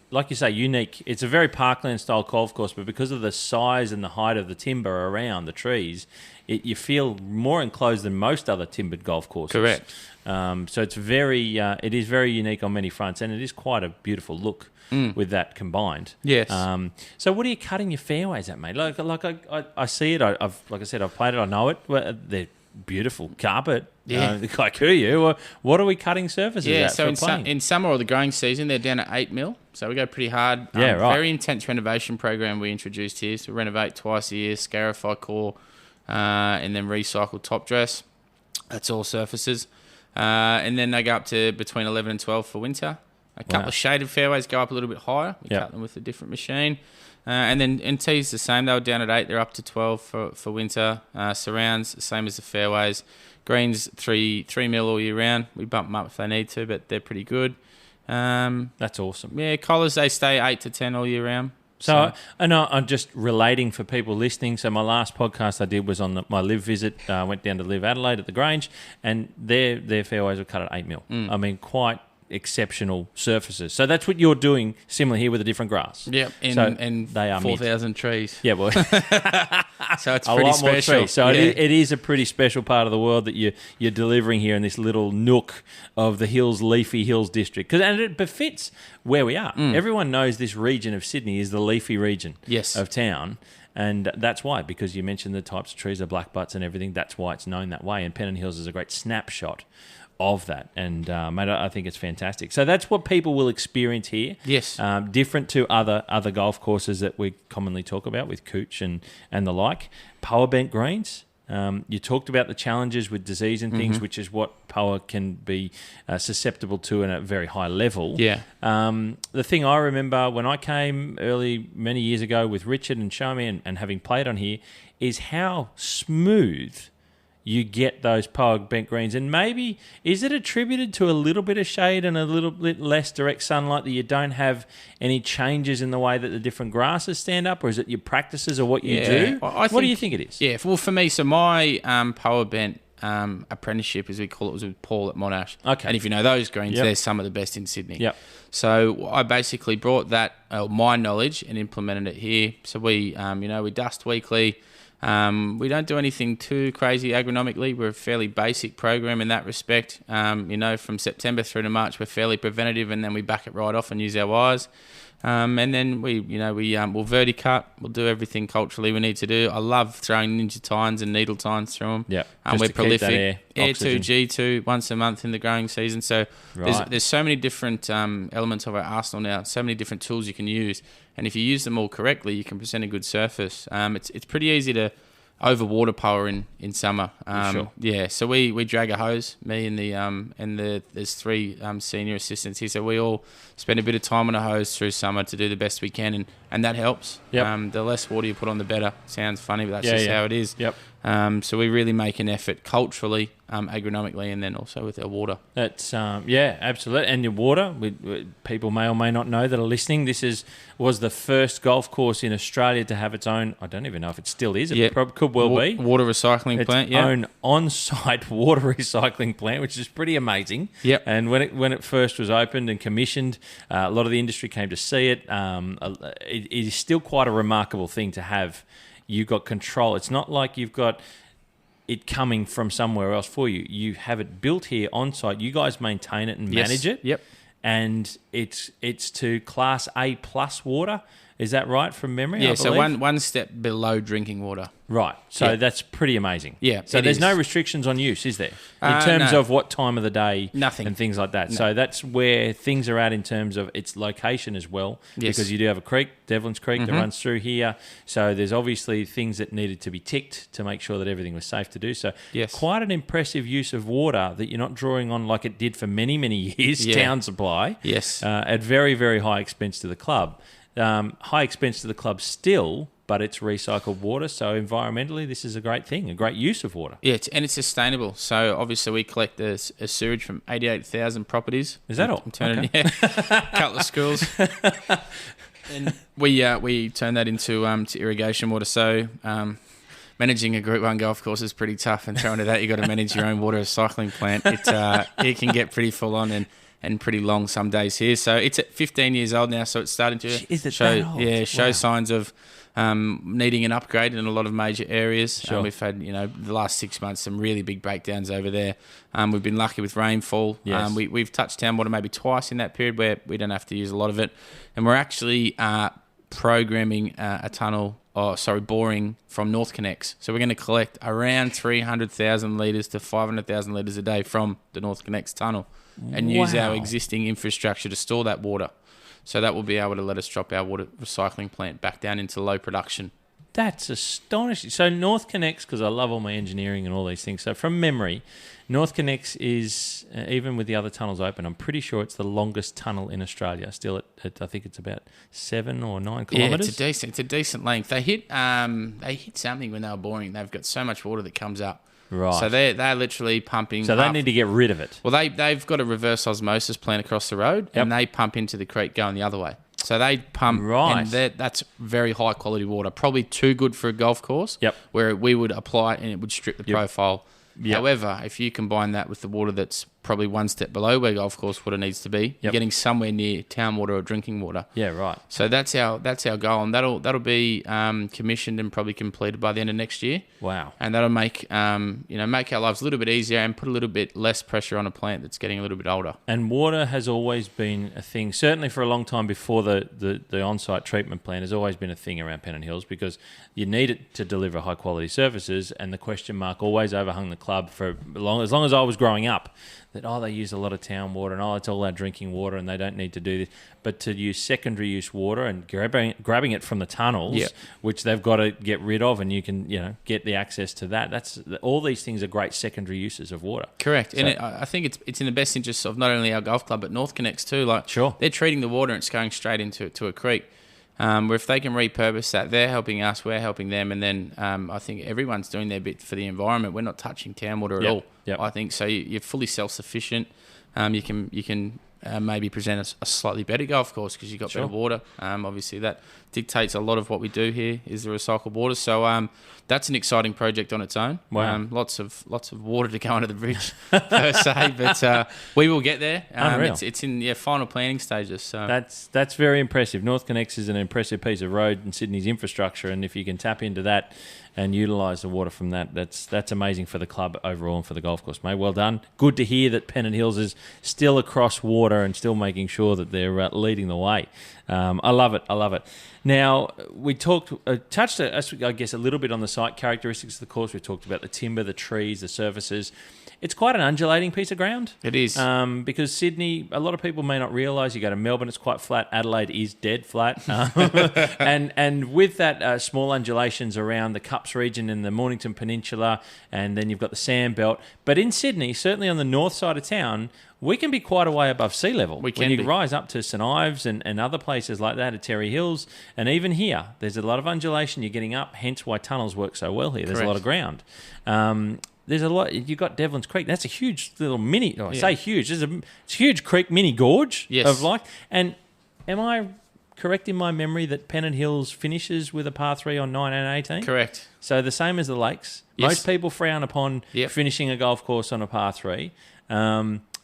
like you say, unique. It's a very parkland style golf course, but because of the size and the height of the timber around the trees, you feel more enclosed than most other timbered golf courses.
Correct.
So it's it is very unique on many fronts, and it is quite a beautiful look with that combined.
Yes.
So what are you cutting your fairways at, mate? Like I see it. I've played it. I know it. They're beautiful carpet.
Yeah.
The Kikuyu. What are we cutting surfaces at
so
for playing?
in summer or the growing season, they're down at 8 mil. So we go pretty hard.
Right.
Very intense renovation program we introduced here. So we renovate twice a year, scarify core, and then recycle top dress. That's all surfaces. And then they go up to between 11 and 12 for winter. A couple of shaded fairways go up a little bit higher. We cut them with a different machine. And then tees the same. They were down at 8. They're up to 12 for winter. Surrounds, same as the fairways. Greens, 3 mil all year round. We bump them up if they need to, but they're pretty good.
That's awesome.
Yeah, collars, they stay 8 to 10 all year round.
So I'm just relating for people listening. So my last podcast I did was on my live visit. I went down to live Adelaide at the Grange, and their fairways were cut at 8 mil. I mean, quite exceptional surfaces. So that's what you're doing similar here with a different grass.
Yep, and
they are
4,000 trees.
Yeah, well,
so it's
a
pretty
lot
special.
More trees. So it is a pretty special part of the world that you're delivering here in this little nook of the leafy hills district. And it befits where we are. Everyone knows this region of Sydney is the leafy region of town. And that's why, because you mentioned the types of trees, the black butts and everything, that's why it's known that way. And Pennant Hills is a great snapshot of that, and mate, I think it's fantastic. So that's what people will experience here.
Yes,
different to other golf courses that we commonly talk about with cooch and the like. Power bent greens. You talked about the challenges with disease and things, which is what power can be susceptible to at a very high level.
Yeah.
The thing I remember when I came many years ago with Richard and Shomi and having played on here is how smooth you get those power bent greens. And maybe, is it attributed to a little bit of shade and a little bit less direct sunlight that you don't have any changes in the way that the different grasses stand up, or is it your practices or what you do? What do you think it is?
Yeah, well, for me, so my power bent apprenticeship, as we call it, was with Paul at Monash.
Okay.
And if you know those greens, they're some of the best in Sydney.
Yep.
So I basically brought that, my knowledge, and implemented it here. So we dust weekly. We don't do anything too crazy agronomically. We're a fairly basic program in that respect. From September through to March, we're fairly preventative, and then we back it right off and use our wires. And then we'll verticut. We'll do everything culturally we need to do. I love throwing ninja tines and needle tines through them.
Yeah,
we're prolific. Air 2, G2 once a month in the growing season. So there's so many different elements of our arsenal now. So many different tools you can use, and if you use them all correctly, you can present a good surface. It's pretty easy to overwater power in summer.
Sure.
Yeah, so we drag a hose, me and there's 3 senior assistants here, so we all spend a bit of time on a hose through summer to do the best we can, and that helps.
Yep.
The less water you put on, the better. Sounds funny, but that's how it is.
Yep.
So we really make an effort culturally, agronomically, and then also with our water.
That's absolutely. And your water, people may or may not know that are listening. This was the first golf course in Australia to have its own. I don't even know if it still is. It could well be
water recycling plant.
Its own on-site water recycling plant, which is pretty amazing.
Yep.
And when it first was opened and commissioned, a lot of the industry came to see it. It is still quite a remarkable thing to have. You've got control. It's not like you've got it coming from somewhere else for you. You have it built here on site. You guys maintain it and manage it.
Yep.
And it's to Class A plus water. Is that right from memory?
Yeah, so one step below drinking water.
Right. So that's pretty amazing.
Yeah.
So there's no restrictions on use, is there? In terms of what time of the day?
Nothing.
And things like that.
No.
So that's where things are at in terms of its location as well.
Yes.
Because you do have a creek, Devlin's Creek, that runs through here. So there's obviously things that needed to be ticked to make sure that everything was safe to do. So quite an impressive use of water that you're not drawing on like it did for many, many years, town supply.
Yes.
At very, very high expense to the club. High expense to the club still, but it's recycled water. So environmentally, this is a great thing, a great use of water.
Yeah, and it's sustainable. So obviously, we collect a sewage from 88,000 properties.
Is that all?
Okay. A couple of schools. And we turn that into to irrigation water. So managing a Group 1 golf course is pretty tough. And throwing to that, you've got to manage your own water recycling plant. It can get pretty full on and pretty long some days here. So it's at 15 years old now, so it's starting to show signs of needing an upgrade in a lot of major areas.
Sure.
We've had, the last 6 months, some really big breakdowns over there. We've been lucky with rainfall.
Yes.
We've touched town water maybe twice in that period where we don't have to use a lot of it. And we're actually programming boring from North Connects. So we're going to collect around 300,000 litres to 500,000 litres a day from the North Connects tunnel and use our existing infrastructure to store that water. So that will be able to let us drop our water recycling plant back down into low production.
That's astonishing. So North Connects, because I love all my engineering and all these things. So from memory, North Connects is, even with the other tunnels open, I'm pretty sure it's the longest tunnel in Australia. Still, I think it's about 7 or 9 kilometres.
Yeah, it's a decent length. They hit something when they were boring. They've got so much water that comes up.
Right.
So they're literally pumping.
So they need to get rid of it.
Well, they've got a reverse osmosis plant across the road, and they pump into the creek going the other way. So they pump, and that's very high quality water. Probably too good for a golf course.
Yep.
Where we would apply it and it would strip the profile. Yep. However, if you combine that with the water that's probably one step below where golf course water needs to be, you're getting somewhere near town water or drinking water.
Yeah, right.
So that's our goal, and that'll be commissioned and probably completed by the end of next year.
Wow.
And that'll make make our lives a little bit easier and put a little bit less pressure on a plant that's getting a little bit older.
And water has always been a thing, certainly for a long time before the on-site treatment plant has always been a thing around Pennant Hills because you need it to deliver high-quality services, and the question mark always overhung the club for as long as I was growing up, that, they use a lot of town water and, it's all our drinking water and they don't need to do this. But to use secondary use water and grabbing it from the tunnels, which they've got to get rid of, and you can, get the access to that. That's all these things are great secondary uses of water.
Correct. So, and I think it's in the best interest of not only our golf club, but North Connects too. Like,
sure. They're
treating the water and it's going straight into a creek. Where if they can repurpose that, they're helping us, we're helping them, and then I think everyone's doing their bit for the environment. We're not touching town water at all.
Yep.
I think so. You're fully self-sufficient. You can maybe present a slightly better golf course because you've got better water. Obviously, that dictates a lot of what we do here is the recycled water. So that's an exciting project on its own.
Wow.
Lots of water to go under the bridge per se, but we will get there. It's in final planning stages. So
that's very impressive. North Connects is an impressive piece of road in Sydney's infrastructure, and if you can tap into that and utilise the water from that, that's amazing for the club overall and for the golf course, mate. Well done. Good to hear that Pennant Hills is still across water and still making sure that they're leading the way. I love it. Now, we touched, I guess, a little bit on the site characteristics of the course. We talked about the timber, the trees, the surfaces. it's quite an undulating piece of ground.
It is.
Because Sydney, a lot of people may not realise, you go to Melbourne, it's quite flat. Adelaide is dead flat. And with that small undulations around the Cups region and the Mornington Peninsula, and then you've got the sand belt. But in Sydney, certainly on the north side of town, we can be quite a way above sea level. When you rise up to St Ives and other places like that at Terry Hills, and even here, there's a lot of undulation. You're getting up, hence why tunnels work so well here. There's a lot of ground. There's a lot. You've got Devlin's Creek. That's a huge little mini. I say huge. It's a huge creek, mini gorge of like. And am I correct in my memory that Pennant Hills finishes with a par 3 on 9 and 18?
Correct.
So the same as the lakes.
Yes.
Most people frown upon finishing a golf course on a par 3.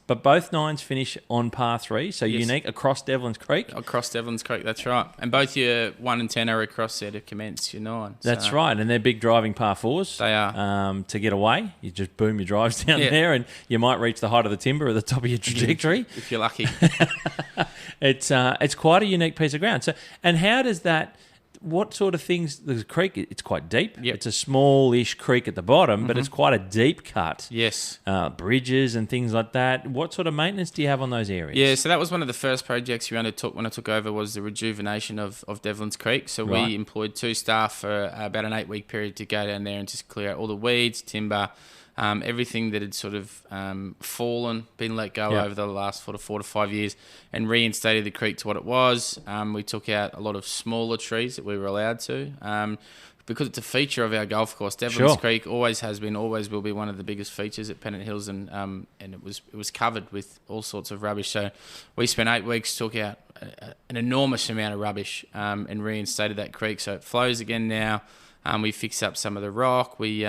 But both nines finish on par 3, so unique across Devlin's Creek.
Across Devlin's Creek, that's right. And both your 1 and 10 are across there to commence your 9.
That's right, and they're big driving par 4s.
They are.
To get away, you just boom your drives down there, and you might reach the height of the timber at the top of your trajectory.
If you're lucky.
It's quite a unique piece of ground. So, and how does that... What sort of things? The creek, it's quite deep.
Yep.
It's a smallish creek at the bottom, but it's quite a deep cut.
Yes.
Bridges and things like that. What sort of maintenance do you have on those areas?
Yeah, so that was one of the first projects we undertook when I took over, was the rejuvenation of Devlin's Creek. So we employed 2 staff for about an 8-week period to go down there and just clear out all the weeds, timber, everything that had sort of fallen, been let go over the last 4 to 5 years, and reinstated the creek to what it was. We took out a lot of smaller trees that we were allowed to. Because it's a feature of our golf course, Devlin's Creek always has been, always will be one of the biggest features at Pennant Hills, and it was covered with all sorts of rubbish. So we spent 8 weeks, took out an enormous amount of rubbish, and reinstated that creek, so it flows again now. We fixed up some of the rock. We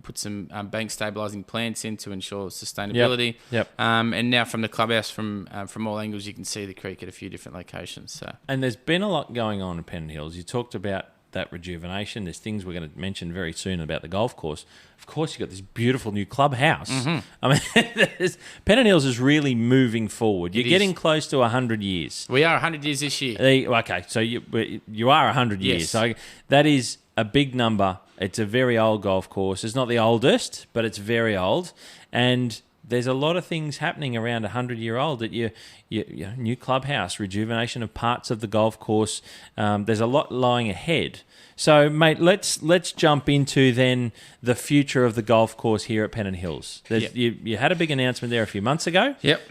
put some bank stabilising plants in to ensure sustainability. And now from the clubhouse, from all angles, you can see the creek at a few different locations. So. And
there's been a lot going on in Pennant Hills. You talked about that rejuvenation. There's things we're going to mention very soon about the golf course. Of course, you've got this beautiful new clubhouse. I mean, Pennant Hills is really moving forward. You're getting close to 100 years.
We are 100 years this year.
Okay, so you are 100 years. So that is a big number. It's a very old golf course. It's not the oldest, but it's very old. And there's a lot of things happening around 100-year-old that you new clubhouse, rejuvenation of parts of the golf course. There's a lot lying ahead. So, mate, let's jump into then the future of the golf course here at Pennant Hills. You had a big announcement there a few months ago.
Yep.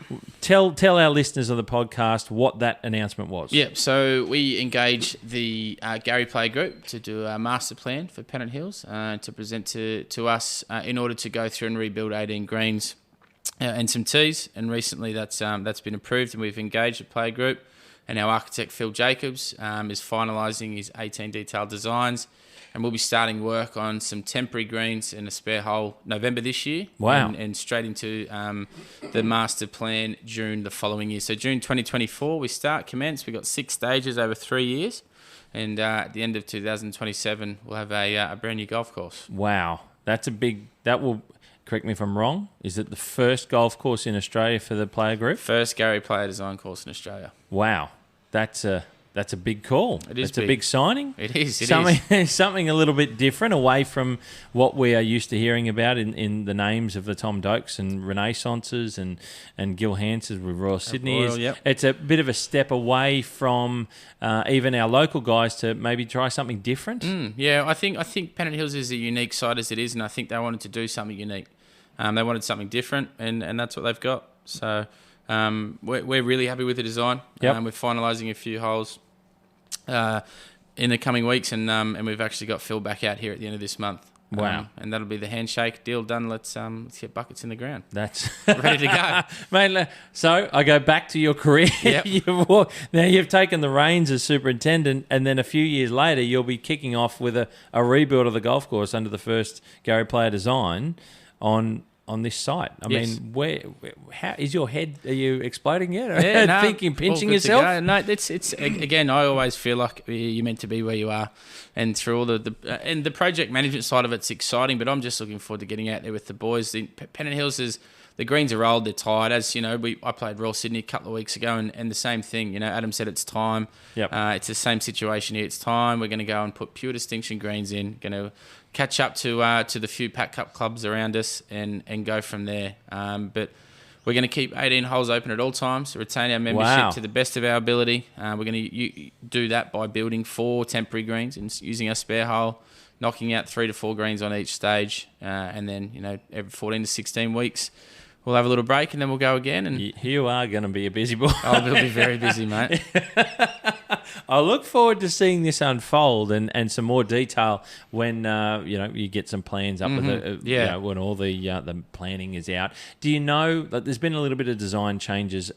Tell our listeners of the podcast what that announcement was.
Yep. So we engaged the Gary Player Group to do a master plan for Pennant Hills to present to us in order to go through and rebuild 18 greens and some tees. And recently that's been approved, and we've engaged a player group. And our architect, Phil Jacobs, is finalising his 18 detailed designs, and we'll be starting work on some temporary greens in a spare hole November this year.
Wow.
And straight into the master plan June the following year. So June 2024, we commence. We've got 6 stages over 3 years, and at the end of 2027, we'll have a brand new golf course.
Wow. That will... Correct me if I'm wrong. Is it the first golf course in Australia for the player group?
First Gary Player design course in Australia.
Wow, that's a big call.
It is.
It's a big signing.
It is.
Something a little bit different, away from what we are used to hearing about in the names of the Tom Dokes and Renaissances and Gil Hanses with Royal Sydney. It's a bit of a step away from even our local guys to maybe try something different.
Yeah, I think Pennant Hills is a unique site as it is, and I think they wanted to do something unique. They wanted something different, and that's what they've got. So we're really happy with the design. We're finalising a few holes in the coming weeks, and we've actually got Phil back out here at the end of this month.
Wow.
And that'll be the handshake deal done. Let's get buckets in the ground.
That's
ready to go.
Mate, so I go back to your career.
Yep.
Now you've taken the reins as superintendent, and then a few years later you'll be kicking off with a rebuild of the golf course under the first Gary Player design on this site. I mean, how is your head? Are you exploding yet? Thinking, pinching yourself?
No, it's again. I always feel like you're meant to be where you are, and through all and the project management side of it's exciting. But I'm just looking forward to getting out there with the boys. The Pennant Hills the greens are old, they're tired. As you know, I played Royal Sydney a couple of weeks ago, and the same thing. You know, Adam said it's time.
Yep.
It's the same situation here. It's time. We're going to go and put pure distinction greens in. Going to catch up to the few Pat Cup clubs around us and go from there. But we're going to keep 18 holes open at all times, retain our membership to the best of our ability. We're going to do that by building 4 temporary greens and using our spare hole, knocking out 3 to 4 greens on each stage, and then every 14 to 16 weeks we'll have a little break and then we'll go again. And
you are going to be a busy boy.
We'll be very busy, mate.
I look forward to seeing this unfold and some more detail when you get some plans up with when all the planning is out. Do you know that there's been a little bit of design changes,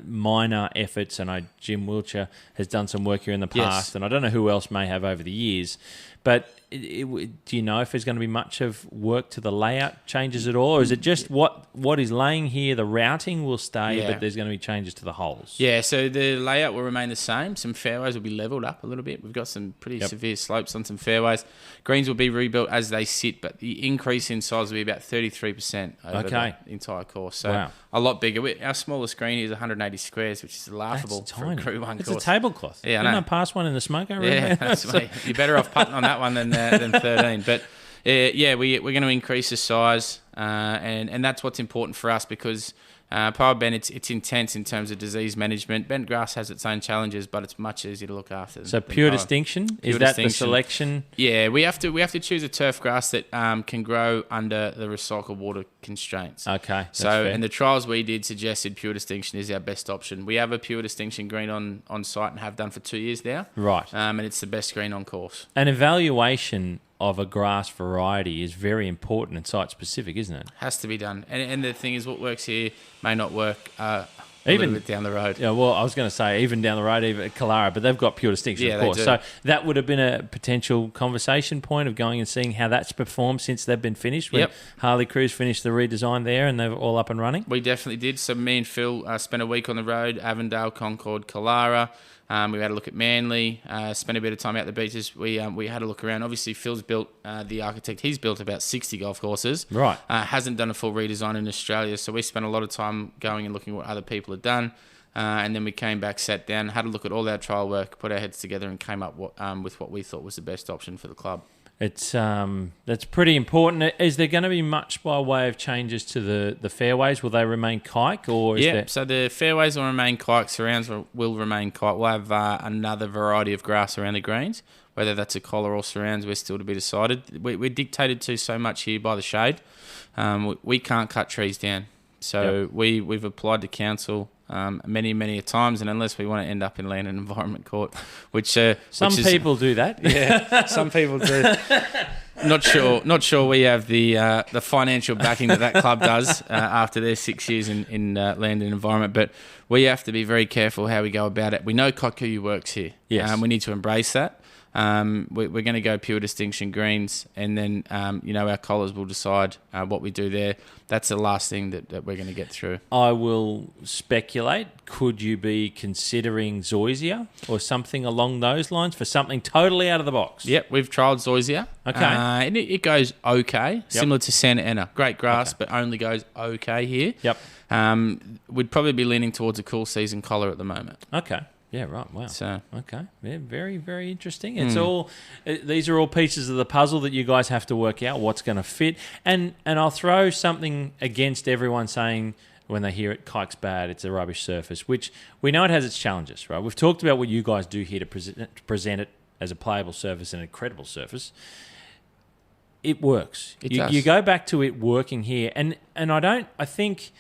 minor efforts? I know Jim Wiltshire has done some work here in the past, and I don't know who else may have over the years. But do you know if there's going to be much of work to the layout changes at all, or is it just what is laying here, the routing will stay, but there's going to be changes to the holes? Yeah,
so the layout will remain the same. Some fairways will be levelled up a little bit. We've got some pretty severe slopes on some fairways. Greens will be rebuilt as they sit, but the increase in size will be about 33% over the entire course. So a lot bigger. Our smallest green is 180 squares, which is laughable for a Crew 1 course.
It's a tablecloth.
Yeah,
Didn't I pass one in the smoker room?
Yeah, you're better off putting on that one than 13. But we're going to increase the size, and that's what's important for us because Power Bend, it's intense in terms of disease management. Bent grass has its own challenges, but it's much easier to look after.
So pure distinction? Is that the selection?
Yeah, we have to choose a turf grass that can grow under the recycled water constraints.
Okay,
so fair. And the trials we did suggested pure distinction is our best option. We have a pure distinction green on site and have done for 2 years now.
Right.
And it's the best green on course.
An evaluation of a grass variety is very important and site specific, isn't it?
Has to be done. And the thing is, what works here may not work a little bit down the road.
Yeah, well, I was going to say even down the road, even at Kalara, but they've got pure distinction, of course. So that would have been a potential conversation point of going and seeing how that's performed since they've been finished. When Harley Crew's finished the redesign there and they're all up and running.
We definitely did. So me and Phil spent a week on the road, Avondale, Concord, Kalara. We had a look at Manly, spent a bit of time out the beaches. We had a look around. Obviously, Phil's built, the architect, he's built about 60 golf courses. Right. Hasn't done a full redesign in Australia, so we spent a lot of time going and looking at what other people had done. And then we came back, sat down, had a look at all our trial work, put our heads together and came up with what we thought was the best option for the club.
It's that's pretty important. Is there going to be much by way of changes to the fairways? Will they remain kike or?
So the fairways will remain kike. Surrounds will remain kike. We'll have another variety of grass around the greens. Whether that's a collar or surrounds, we're still to be decided. We're dictated to so much here by the shade. We can't cut trees down. So we've applied to council many a times, and unless we want to end up in land and environment court, which
people do that.
Yeah, some people do. Not sure we have the financial backing that club does after their 6 years in land and environment, but we have to be very careful how we go about it. We know Kikuyu works here. Yes. We need to embrace that. We're going to go pure distinction greens, and then our collars will decide what we do there. That's the last thing that we're going to get through.
I will speculate. Could you be considering Zoysia or something along those lines for something totally out of the box?
Yep, we've tried Zoysia. Okay, and it goes okay, similar to Santa Ana. Great grass, but only goes okay here. Yep. We'd probably be leaning towards a cool season collar at the moment.
Okay. Yeah, right. Wow. So, okay. Yeah, very, very interesting. It's all; these are all pieces of the puzzle that you guys have to work out what's going to fit. And I'll throw something against everyone saying when they hear it, kike's bad, it's a rubbish surface, which we know it has its challenges, right? We've talked about what you guys do here to present it as a playable surface and a credible surface. It works.
It does.
You go back to it working here, and I think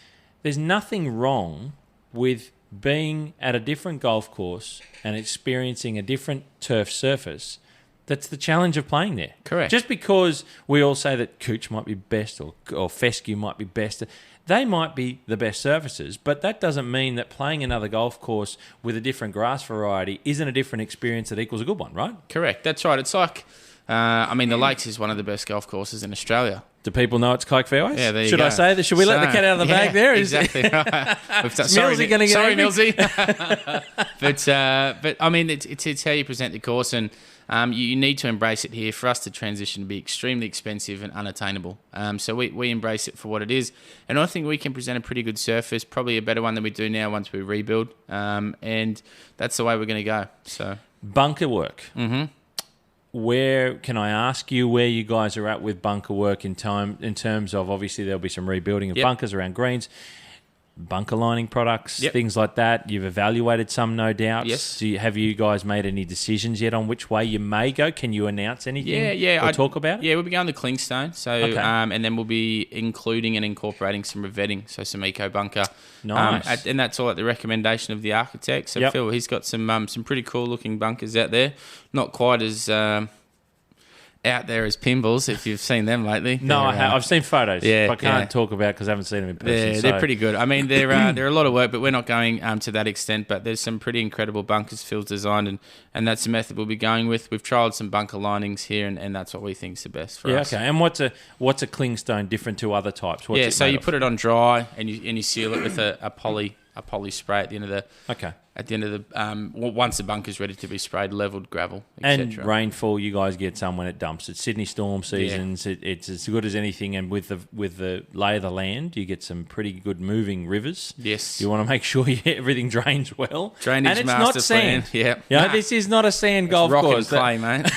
there's nothing wrong with being at a different golf course and experiencing a different turf surface. That's the challenge of playing there.
Correct.
Just because we all say that Cooch might be best or Fescue might be best, they might be the best surfaces, but that doesn't mean that playing another golf course with a different grass variety isn't a different experience that equals a good one, right?
Correct. That's right. It's like, the Lakes is one of the best golf courses in Australia.
Do people know it's kike fairways?
Yeah, there you
Should
go.
I say that? Should we let the cat out of the bag there?
Exactly right.
Millsy going to get angry?
Sorry, Millsy. But I mean, it's how you present the course, and you need to embrace it here. For us to transition to be extremely expensive and unattainable. So we embrace it for what it is, and I think we can present a pretty good surface, probably a better one than we do now once we rebuild, and that's the way we're going to go. So
bunker work.
Mm-hmm.
where can I ask you where you guys are at with bunker work in terms of, obviously there'll be some rebuilding of bunkers around greens, bunker lining products, things like that. You've evaluated some, no doubt.
Yes.
Have you guys made any decisions yet on which way you may go? Can you announce anything? Or talk about it?
Yeah, we'll be going to clingstone. So, and then we'll be including and incorporating some revetting, so some eco bunker.
Nice.
And that's all at the recommendation of the architect. So Phil, he's got some pretty cool looking bunkers out there. Not quite as out there as Pimbles, if you've seen them lately.
No, I've seen photos. I can't talk about because I haven't seen them in person.
They're pretty good. I mean, they're a lot of work, but we're not going to that extent. But there's some pretty incredible bunkers Phil's designed, and that's the method we'll be going with. We've trialled some bunker linings here, and that's what we think is the best for us.
Okay. And what's a clingstone different to other types?
So you put it on dry, and you seal it with a poly spray at the end of the.
Okay.
At the end of the once the bunker's ready to be sprayed, levelled gravel, etc.
And rainfall, you guys get some when it dumps. It's Sydney storm seasons. It's as good as anything. And with the lay of the land, you get some pretty good moving rivers.
Yes,
you want to make sure everything drains well.
Drainage
and it's
master
not sand.
Plan.
This is not a sand golf
rock
course.
And clay, mate.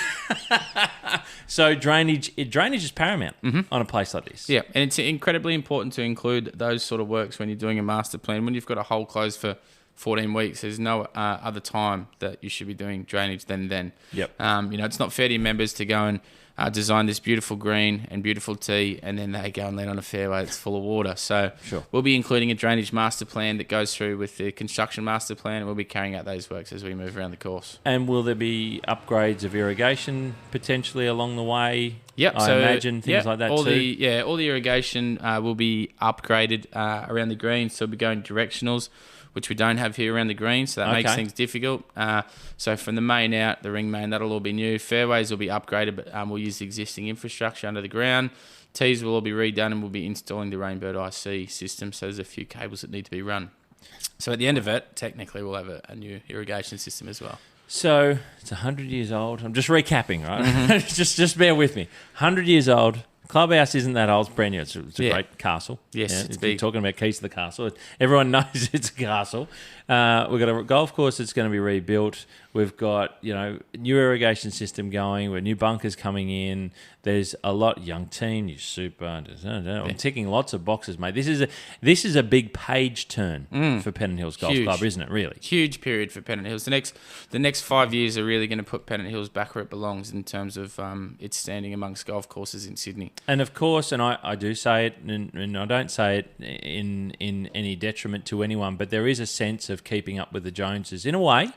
So drainage is paramount on a place like this.
Yeah, and it's incredibly important to include those sort of works when you're doing a master plan. When you've got a hole closed for 14 weeks, there's no other time that you should be doing drainage than then.
Yep.
It's not fair to your members to go and design this beautiful green and beautiful tee, and then they go and land on a fairway that's full of water. So we'll be including a drainage master plan that goes through with the construction master plan, and we'll be carrying out those works as we move around the course.
And will there be upgrades of irrigation potentially along the way?
Yep.
I imagine things like that
all
too.
All the irrigation will be upgraded around the green, so we'll be going directionals, which we don't have here around the green, so that makes things difficult. So from the main out, the ring main, that'll all be new. Fairways will be upgraded, but we'll use the existing infrastructure under the ground. Tees will all be redone, and we'll be installing the Rainbird IC system, so there's a few cables that need to be run. So at the end of it, technically, we'll have a new irrigation system as well.
So it's 100 years old. I'm just recapping, right? Mm-hmm. just bear with me. 100 years old. Clubhouse isn't that old. It's brand new. It's a great castle.
Yes, it's big.
Talking about keys to the castle. Everyone knows it's a castle. We've got a golf course that's going to be rebuilt. We've got, new irrigation system going. We've new bunkers coming in. There's a lot young team, new super. I'm ticking lots of boxes, mate. This is a big page turn for Pennant Hills Golf Club, isn't it? Really
huge period for Pennant Hills. The next 5 years are really going to put Pennant Hills back where it belongs in terms of its standing amongst golf courses in Sydney.
And of course, and I do say it, and I don't say it in any detriment to anyone, but there is a sense of keeping up with the Joneses in a way.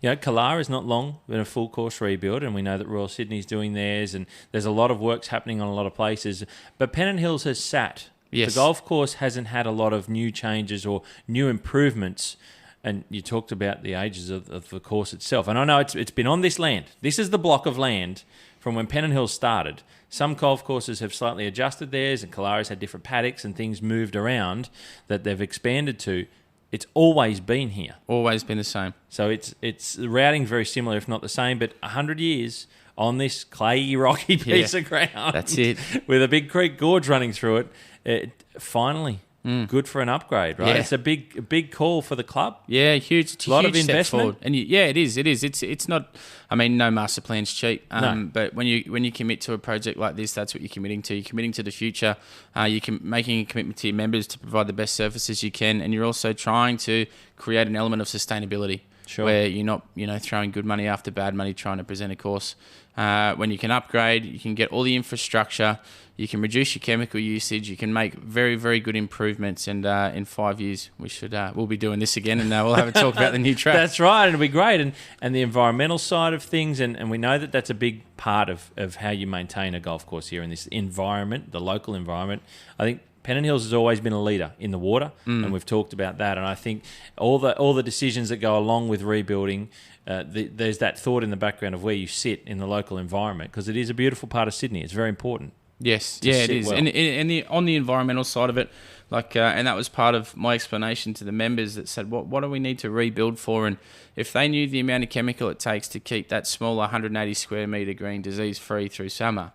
Kalara is not long been a full course rebuild, and we know that Royal Sydney's doing theirs, and there's a lot of works happening on a lot of places. But Pennant Hills has sat.
Yes.
The golf course hasn't had a lot of new changes or new improvements. And you talked about the ages of the course itself. And I know it's been on this land. This is the block of land from when Pennant Hills started. Some golf courses have slightly adjusted theirs, and Kalara's had different paddocks and things moved around that they've expanded to. It's always been here.
Always been the same.
So it's the routing's very similar, if not the same, but 100 years on this clayey, rocky piece of ground.
That's it.
With a big creek gorge running through it finally... Good for an upgrade, right?
Yeah.
It's a big call for the club.
Yeah, huge. It's a
lot
huge
of investment.
Step forward. And it is. It's not. I mean, no master plan's cheap.
No.
But when you commit to a project like this, that's what you're committing to. You're committing to the future. You're making a commitment to your members to provide the best services you can, and you're also trying to create an element of sustainability.
Sure.
Where you're not, throwing good money after bad money trying to present a course. When you can upgrade, you can get all the infrastructure, you can reduce your chemical usage, you can make very, very good improvements, and in 5 years we'll be doing this again, and we'll have a talk about the new track.
That's right, it'll be great, and the environmental side of things, and we know that that's a big part of how you maintain a golf course here in this environment, the local environment. I think Pennant Hills has always been a leader in the water, and we've talked about that. And I think all the decisions that go along with rebuilding, there's that thought in the background of where you sit in the local environment, because it is a beautiful part of Sydney. It's very important.
Yes, it is.
Well.
And on the environmental side of it, and that was part of my explanation to the members that said, what do we need to rebuild for? And if they knew the amount of chemical it takes to keep that smaller 180 square metre green disease free through summer,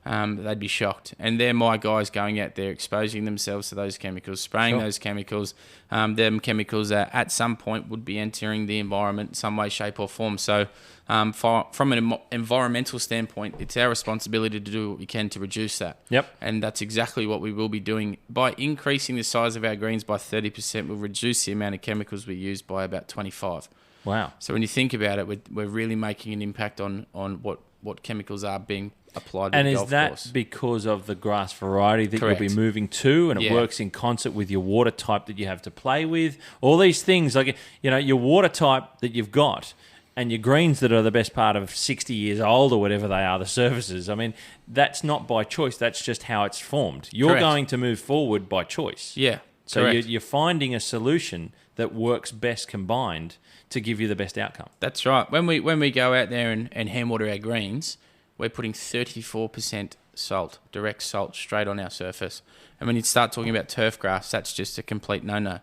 they'd be shocked. And they're my guys going out there, exposing themselves to those chemicals, spraying those chemicals, them chemicals that at some point would be entering the environment some way, shape or form. So from an environmental standpoint, it's our responsibility to do what we can to reduce that.
Yep.
And that's exactly what we will be doing. By increasing the size of our greens by 30%, we'll reduce the amount of chemicals we use by about 25%.
Wow.
So when you think about it, we're really making an impact on what chemicals are being applied to the golf course.
And is that because of the grass variety that
Correct.
you'll be moving to, and it works in concert with your water type that you have to play with? All these things, like, you know, your water type that you've got and your greens that are the best part of 60 years old or whatever they are, the surfaces, I mean, that's not by choice. That's just how it's formed. You're
Correct.
going to move forward by choice.
Yeah.
So you're finding a solution that works best combined to give you the best outcome.
That's right. When we go out there and hand water our greens, we're putting 34% salt, direct salt, straight on our surface. And when you start talking about turf grass, that's just a complete no-no.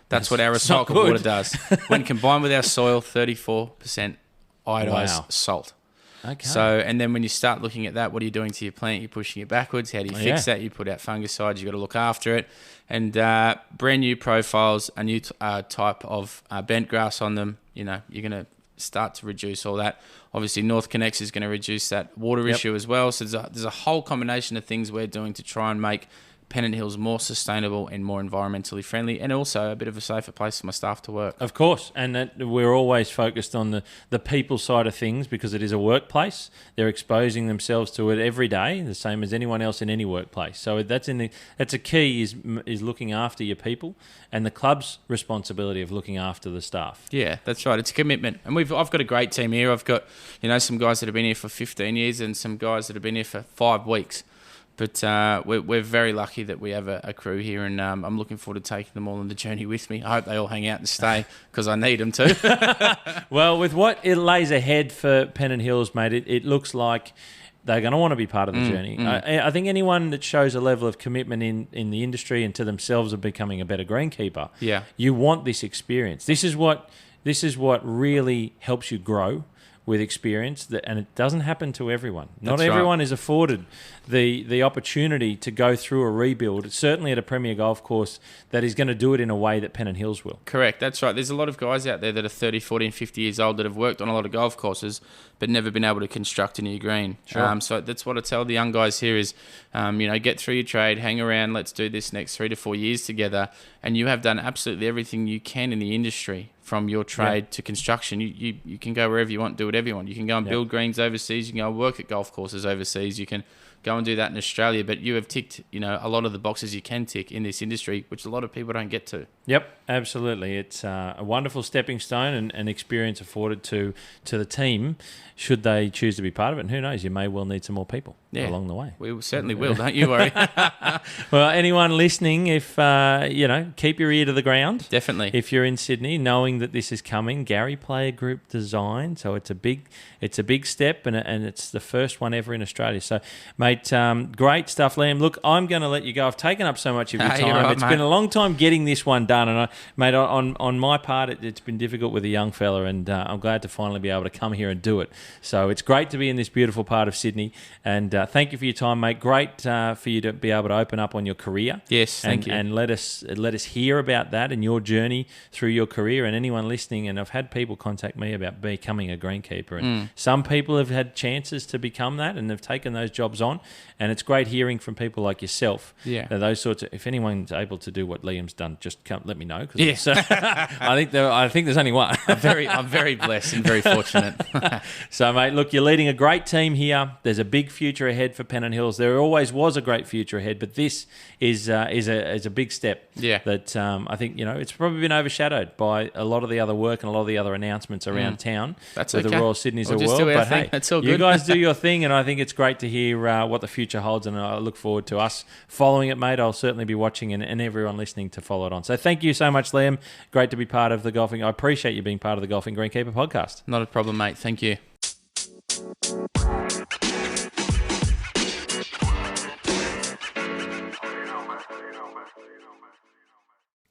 That's what our recycled water does. When combined with our soil, 34% iodized salt.
Okay.
So, and then when you start looking at that, what are you doing to your plant? You're pushing it backwards. How do you fix that? You put out fungicides. You've got to look after it. And brand new profiles, a new type of bent grass on them. You know, you're going to start to reduce all that. Obviously, North Connects is going to reduce that water issue as well. So there's a whole combination of things we're doing to try and make Pennant Hills more sustainable and more environmentally friendly, and also a bit of a safer place for my staff to work.
Of course, and that we're always focused on the people side of things because it is a workplace. They're exposing themselves to it every day, the same as anyone else in any workplace. So that's a key is looking after your people, and the club's responsibility of looking after the staff.
Yeah, that's right. It's a commitment, and I've got a great team here. I've got some guys that have been here for 15 years and some guys that have been here for 5 weeks. But we're very lucky that we have a crew here, and I'm looking forward to taking them all on the journey with me. I hope they all hang out and stay because I need them to.
Well, with what it lays ahead for Pennant Hills, mate, it looks like they're going to want to be part of the journey. I think anyone that shows a level of commitment in the industry and to themselves of becoming a better greenkeeper, you want this experience. This is what really helps you grow with experience, and it doesn't happen to everyone. Not everyone is afforded the opportunity to go through a rebuild, certainly at a premier golf course, that is going to do it in a way that Pennant Hills will.
Correct, that's right. There's a lot of guys out there that are 30, 40 and 50 years old that have worked on a lot of golf courses but never been able to construct a new green.
Sure.
So that's what I tell the young guys here is, get through your trade, hang around, let's do this next 3 to 4 years together, and you have done absolutely everything you can in the industry. From your trade to construction, you can go wherever you want, do whatever you want. You can go and build greens overseas. You can go and work at golf courses overseas. You can go and do that in Australia. But you have ticked, a lot of the boxes you can tick in this industry, which a lot of people don't get to.
Yep, absolutely. It's a wonderful stepping stone and an experience afforded to the team should they choose to be part of it. And who knows, you may well need some more people along the way.
We certainly will, don't you worry.
Well, anyone listening, if, keep your ear to the ground.
Definitely.
If you're in Sydney, knowing that this is coming, Gary Player Group Design. So it's a big step, and it's the first one ever in Australia. So, mate, great stuff, Liam. Look, I'm going to let you go. I've taken up so much of your time.
Right,
it's been a long time getting this one done, and mate, on my part, it's been difficult with a young fella, and I'm glad to finally be able to come here and do it. So it's great to be in this beautiful part of Sydney, and thank you for your time, mate. Great for you to be able to open up on your career.
Yes, thank you.
And let us hear about that and your journey through your career. And anyone listening, and I've had people contact me about becoming a greenkeeper, and some people have had chances to become that and have taken those jobs on. And it's great hearing from people like yourself.
Yeah.
Those sorts of. If anyone's able to do what Liam's done, just let me know. Cause I think there's only one.
I'm very blessed and very fortunate.
So, mate, look, you're leading a great team here. There's a big future ahead for Pennant Hills. There always was a great future ahead, but this is a big step.
Yeah.
That I think it's probably been overshadowed by a lot of the other work and a lot of the other announcements around town.
That's
with
okay.
the Royal Sydneys
We'll
of the
just
world.
do our
But
thing.
hey,
That's all
you
good.
guys do your thing, and I think it's great to hear what the future holds, and I look forward to us following it, mate. I'll certainly be watching and everyone listening to follow it on. So thank you so much, Liam. Great to be part of the golfing. I appreciate you being part of the Golfing Greenkeeper podcast.
Not a problem, mate. Thank you.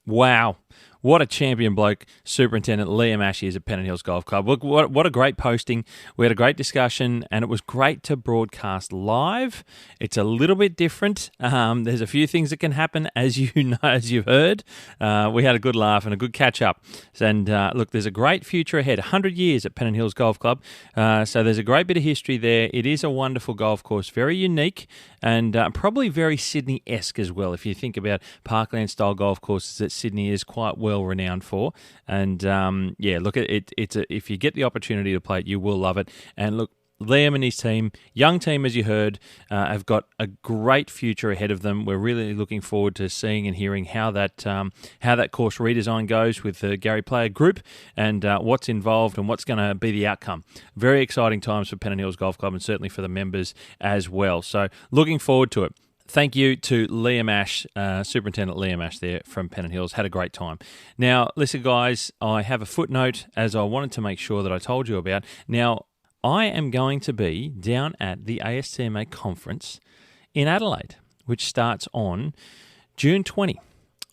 Wow. what a champion bloke Superintendent Liam Ash is at Pennant Hills Golf Club. Look, what a great posting. We had a great discussion, and it was great to broadcast live. It's a little bit different. There's a few things that can happen, as you know, as you've heard. We had a good laugh and a good catch up. And look, there's a great future ahead. 100 years at Pennant Hills Golf Club. So there's a great bit of history there. It is a wonderful golf course, very unique, and probably very Sydney-esque as well. If you think about parkland-style golf courses that Sydney is quite well renowned for. And look, if you get the opportunity to play it, you will love it. And look, Liam and his team, young team as you heard, have got a great future ahead of them. We're really looking forward to seeing and hearing how that course redesign goes with the Gary Player group and what's involved and what's going to be the outcome. Very exciting times for Pennant Hills Golf Club and certainly for the members as well. So looking forward to it. Thank you to Liam Ash, Superintendent Liam Ash there from Pennant Hills. Had a great time. Now, listen, guys, I have a footnote as I wanted to make sure that I told you about. Now, I am going to be down at the ASTMA conference in Adelaide, which starts on June 20,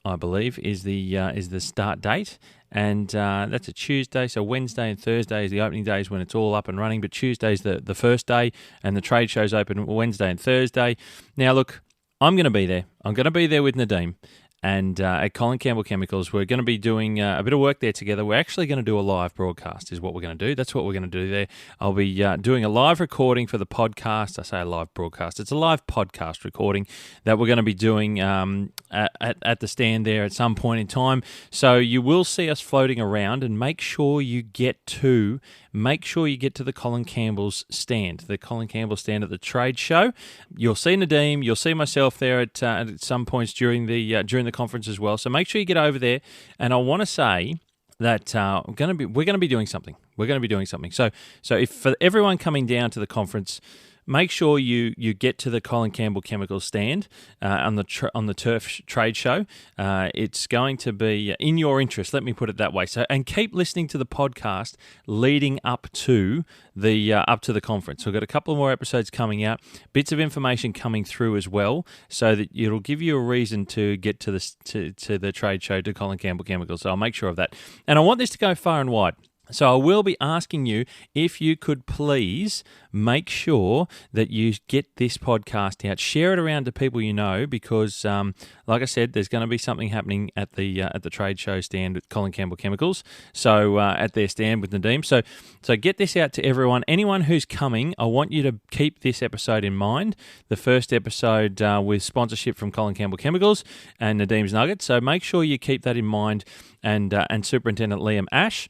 I believe, is the start date. And that's a Tuesday, so Wednesday and Thursday is the opening days when it's all up and running, but Tuesday's the first day, and the trade show's open Wednesday and Thursday. Now, look, I'm going to be there. I'm going to be there with Nadeem. And at Colin Campbell Chemicals, we're going to be doing a bit of work there together. We're actually going to do a live broadcast is what we're going to do. That's what we're going to do there. I'll be doing a live recording for the podcast. I say a live broadcast. It's a live podcast recording that we're going to be doing at the stand there at some point in time. So you will see us floating around, and make sure you get to the Colin Campbell's stand, the Colin Campbell stand at the trade show. You'll see Nadeem, you'll see myself there at some points during the conference as well. So make sure you get over there. And I want to say that we're going to be doing something. We're going to be doing something. So if for everyone coming down to the conference, make sure you get to the Colin Campbell Chemicals stand on the Turf Trade Show. It's going to be in your interest. Let me put it that way. So, and keep listening to the podcast leading up to the conference. We've got a couple more episodes coming out, bits of information coming through as well, so that it'll give you a reason to get to the trade show to Colin Campbell Chemicals. So I'll make sure of that, and I want this to go far and wide. So I will be asking you if you could please make sure that you get this podcast out. Share it around to people you know, because, like I said, there's going to be something happening at the trade show stand with Colin Campbell Chemicals. So at their stand with Nadeem. So get this out to everyone. Anyone who's coming, I want you to keep this episode in mind. The first episode with sponsorship from Colin Campbell Chemicals and Nadeem's Nuggets. So make sure you keep that in mind. And Superintendent Liam Ash.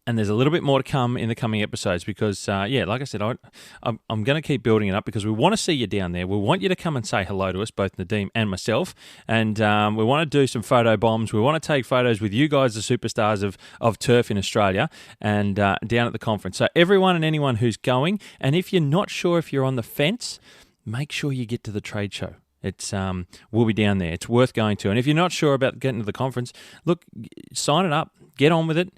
And there's a little bit more to come in the coming episodes because, like I said, I'm going to keep building it up because we want to see you down there. We want you to come and say hello to us, both Nadeem and myself. And we want to do some photo bombs. We want to take photos with you guys, the superstars of turf in Australia, and down at the conference. So everyone and anyone who's going, and if you're not sure if you're on the fence, make sure you get to the trade show. It's we'll be down there. It's worth going to. And if you're not sure about getting to the conference, look, sign it up. Get on with it.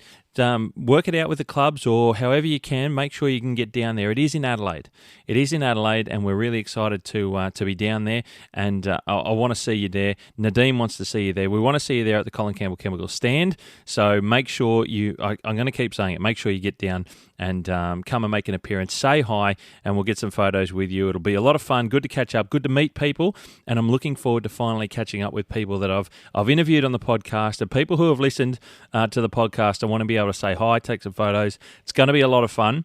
Work it out with the clubs or however you can. Make sure you can get down there. It is in Adelaide. And we're really excited to be down there. And I want to see you there. Nadeem wants to see you there. We want to see you there at the Colin Campbell Chemicals stand. So make sure I'm going to keep saying it. Make sure you get down and come and make an appearance. Say hi, and we'll get some photos with you. It'll be a lot of fun. Good to catch up. Good to meet people. And I'm looking forward to finally catching up with people that I've interviewed on the podcast and people who have listened to the podcast. I want to be able to say hi, take some photos. It's going to be a lot of fun.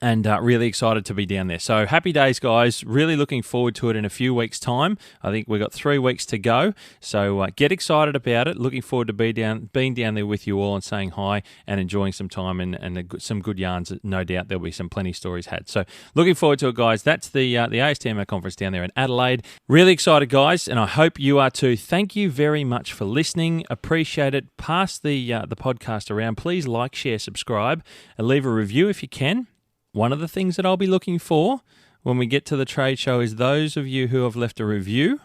And really excited to be down there. So happy days, guys. Really looking forward to it in a few weeks' time. I think we've got 3 weeks to go. So get excited about it. Looking forward to being down there with you all and saying hi and enjoying some time and some good yarns. No doubt there'll be some plenty stories had. So looking forward to it, guys. That's the ASTMA conference down there in Adelaide. Really excited, guys, and I hope you are too. Thank you very much for listening. Appreciate it. Pass the podcast around. Please like, share, subscribe, and leave a review if you can. One of the things that I'll be looking for when we get to the trade show is those of you who have left a review.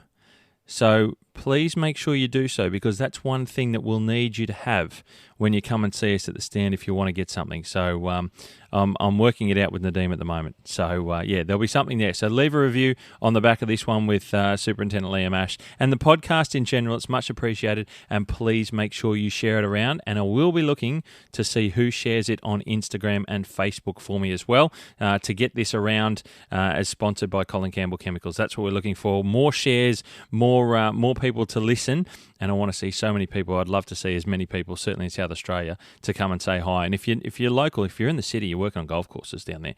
So please make sure you do so, because that's one thing that we'll need you to have. when you come and see us at the stand if you want to get something. So I'm working it out with Nadeem at the moment. So, there'll be something there. So leave a review on the back of this one with Superintendent Liam Ash. And the podcast in general, it's much appreciated. And please make sure you share it around. And I will be looking to see who shares it on Instagram and Facebook for me as well, to get this around as sponsored by Colin Campbell Chemicals. That's what we're looking for. More shares, more people to listen. And I want to see so many people. I'd love to see as many people, certainly in South Australia, to come and say hi. And if you're local, if you're in the city, you're working on golf courses down there,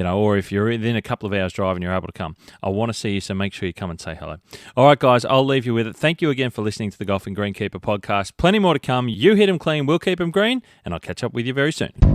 or if you're within a couple of hours drive and you're able to come, I want to see you, so make sure you come and say hello. All right, guys, I'll leave you with it. Thank you again for listening to the Golf and Greenkeeper podcast. Plenty more to come. You hit them clean, we'll keep them green, and I'll catch up with you very soon.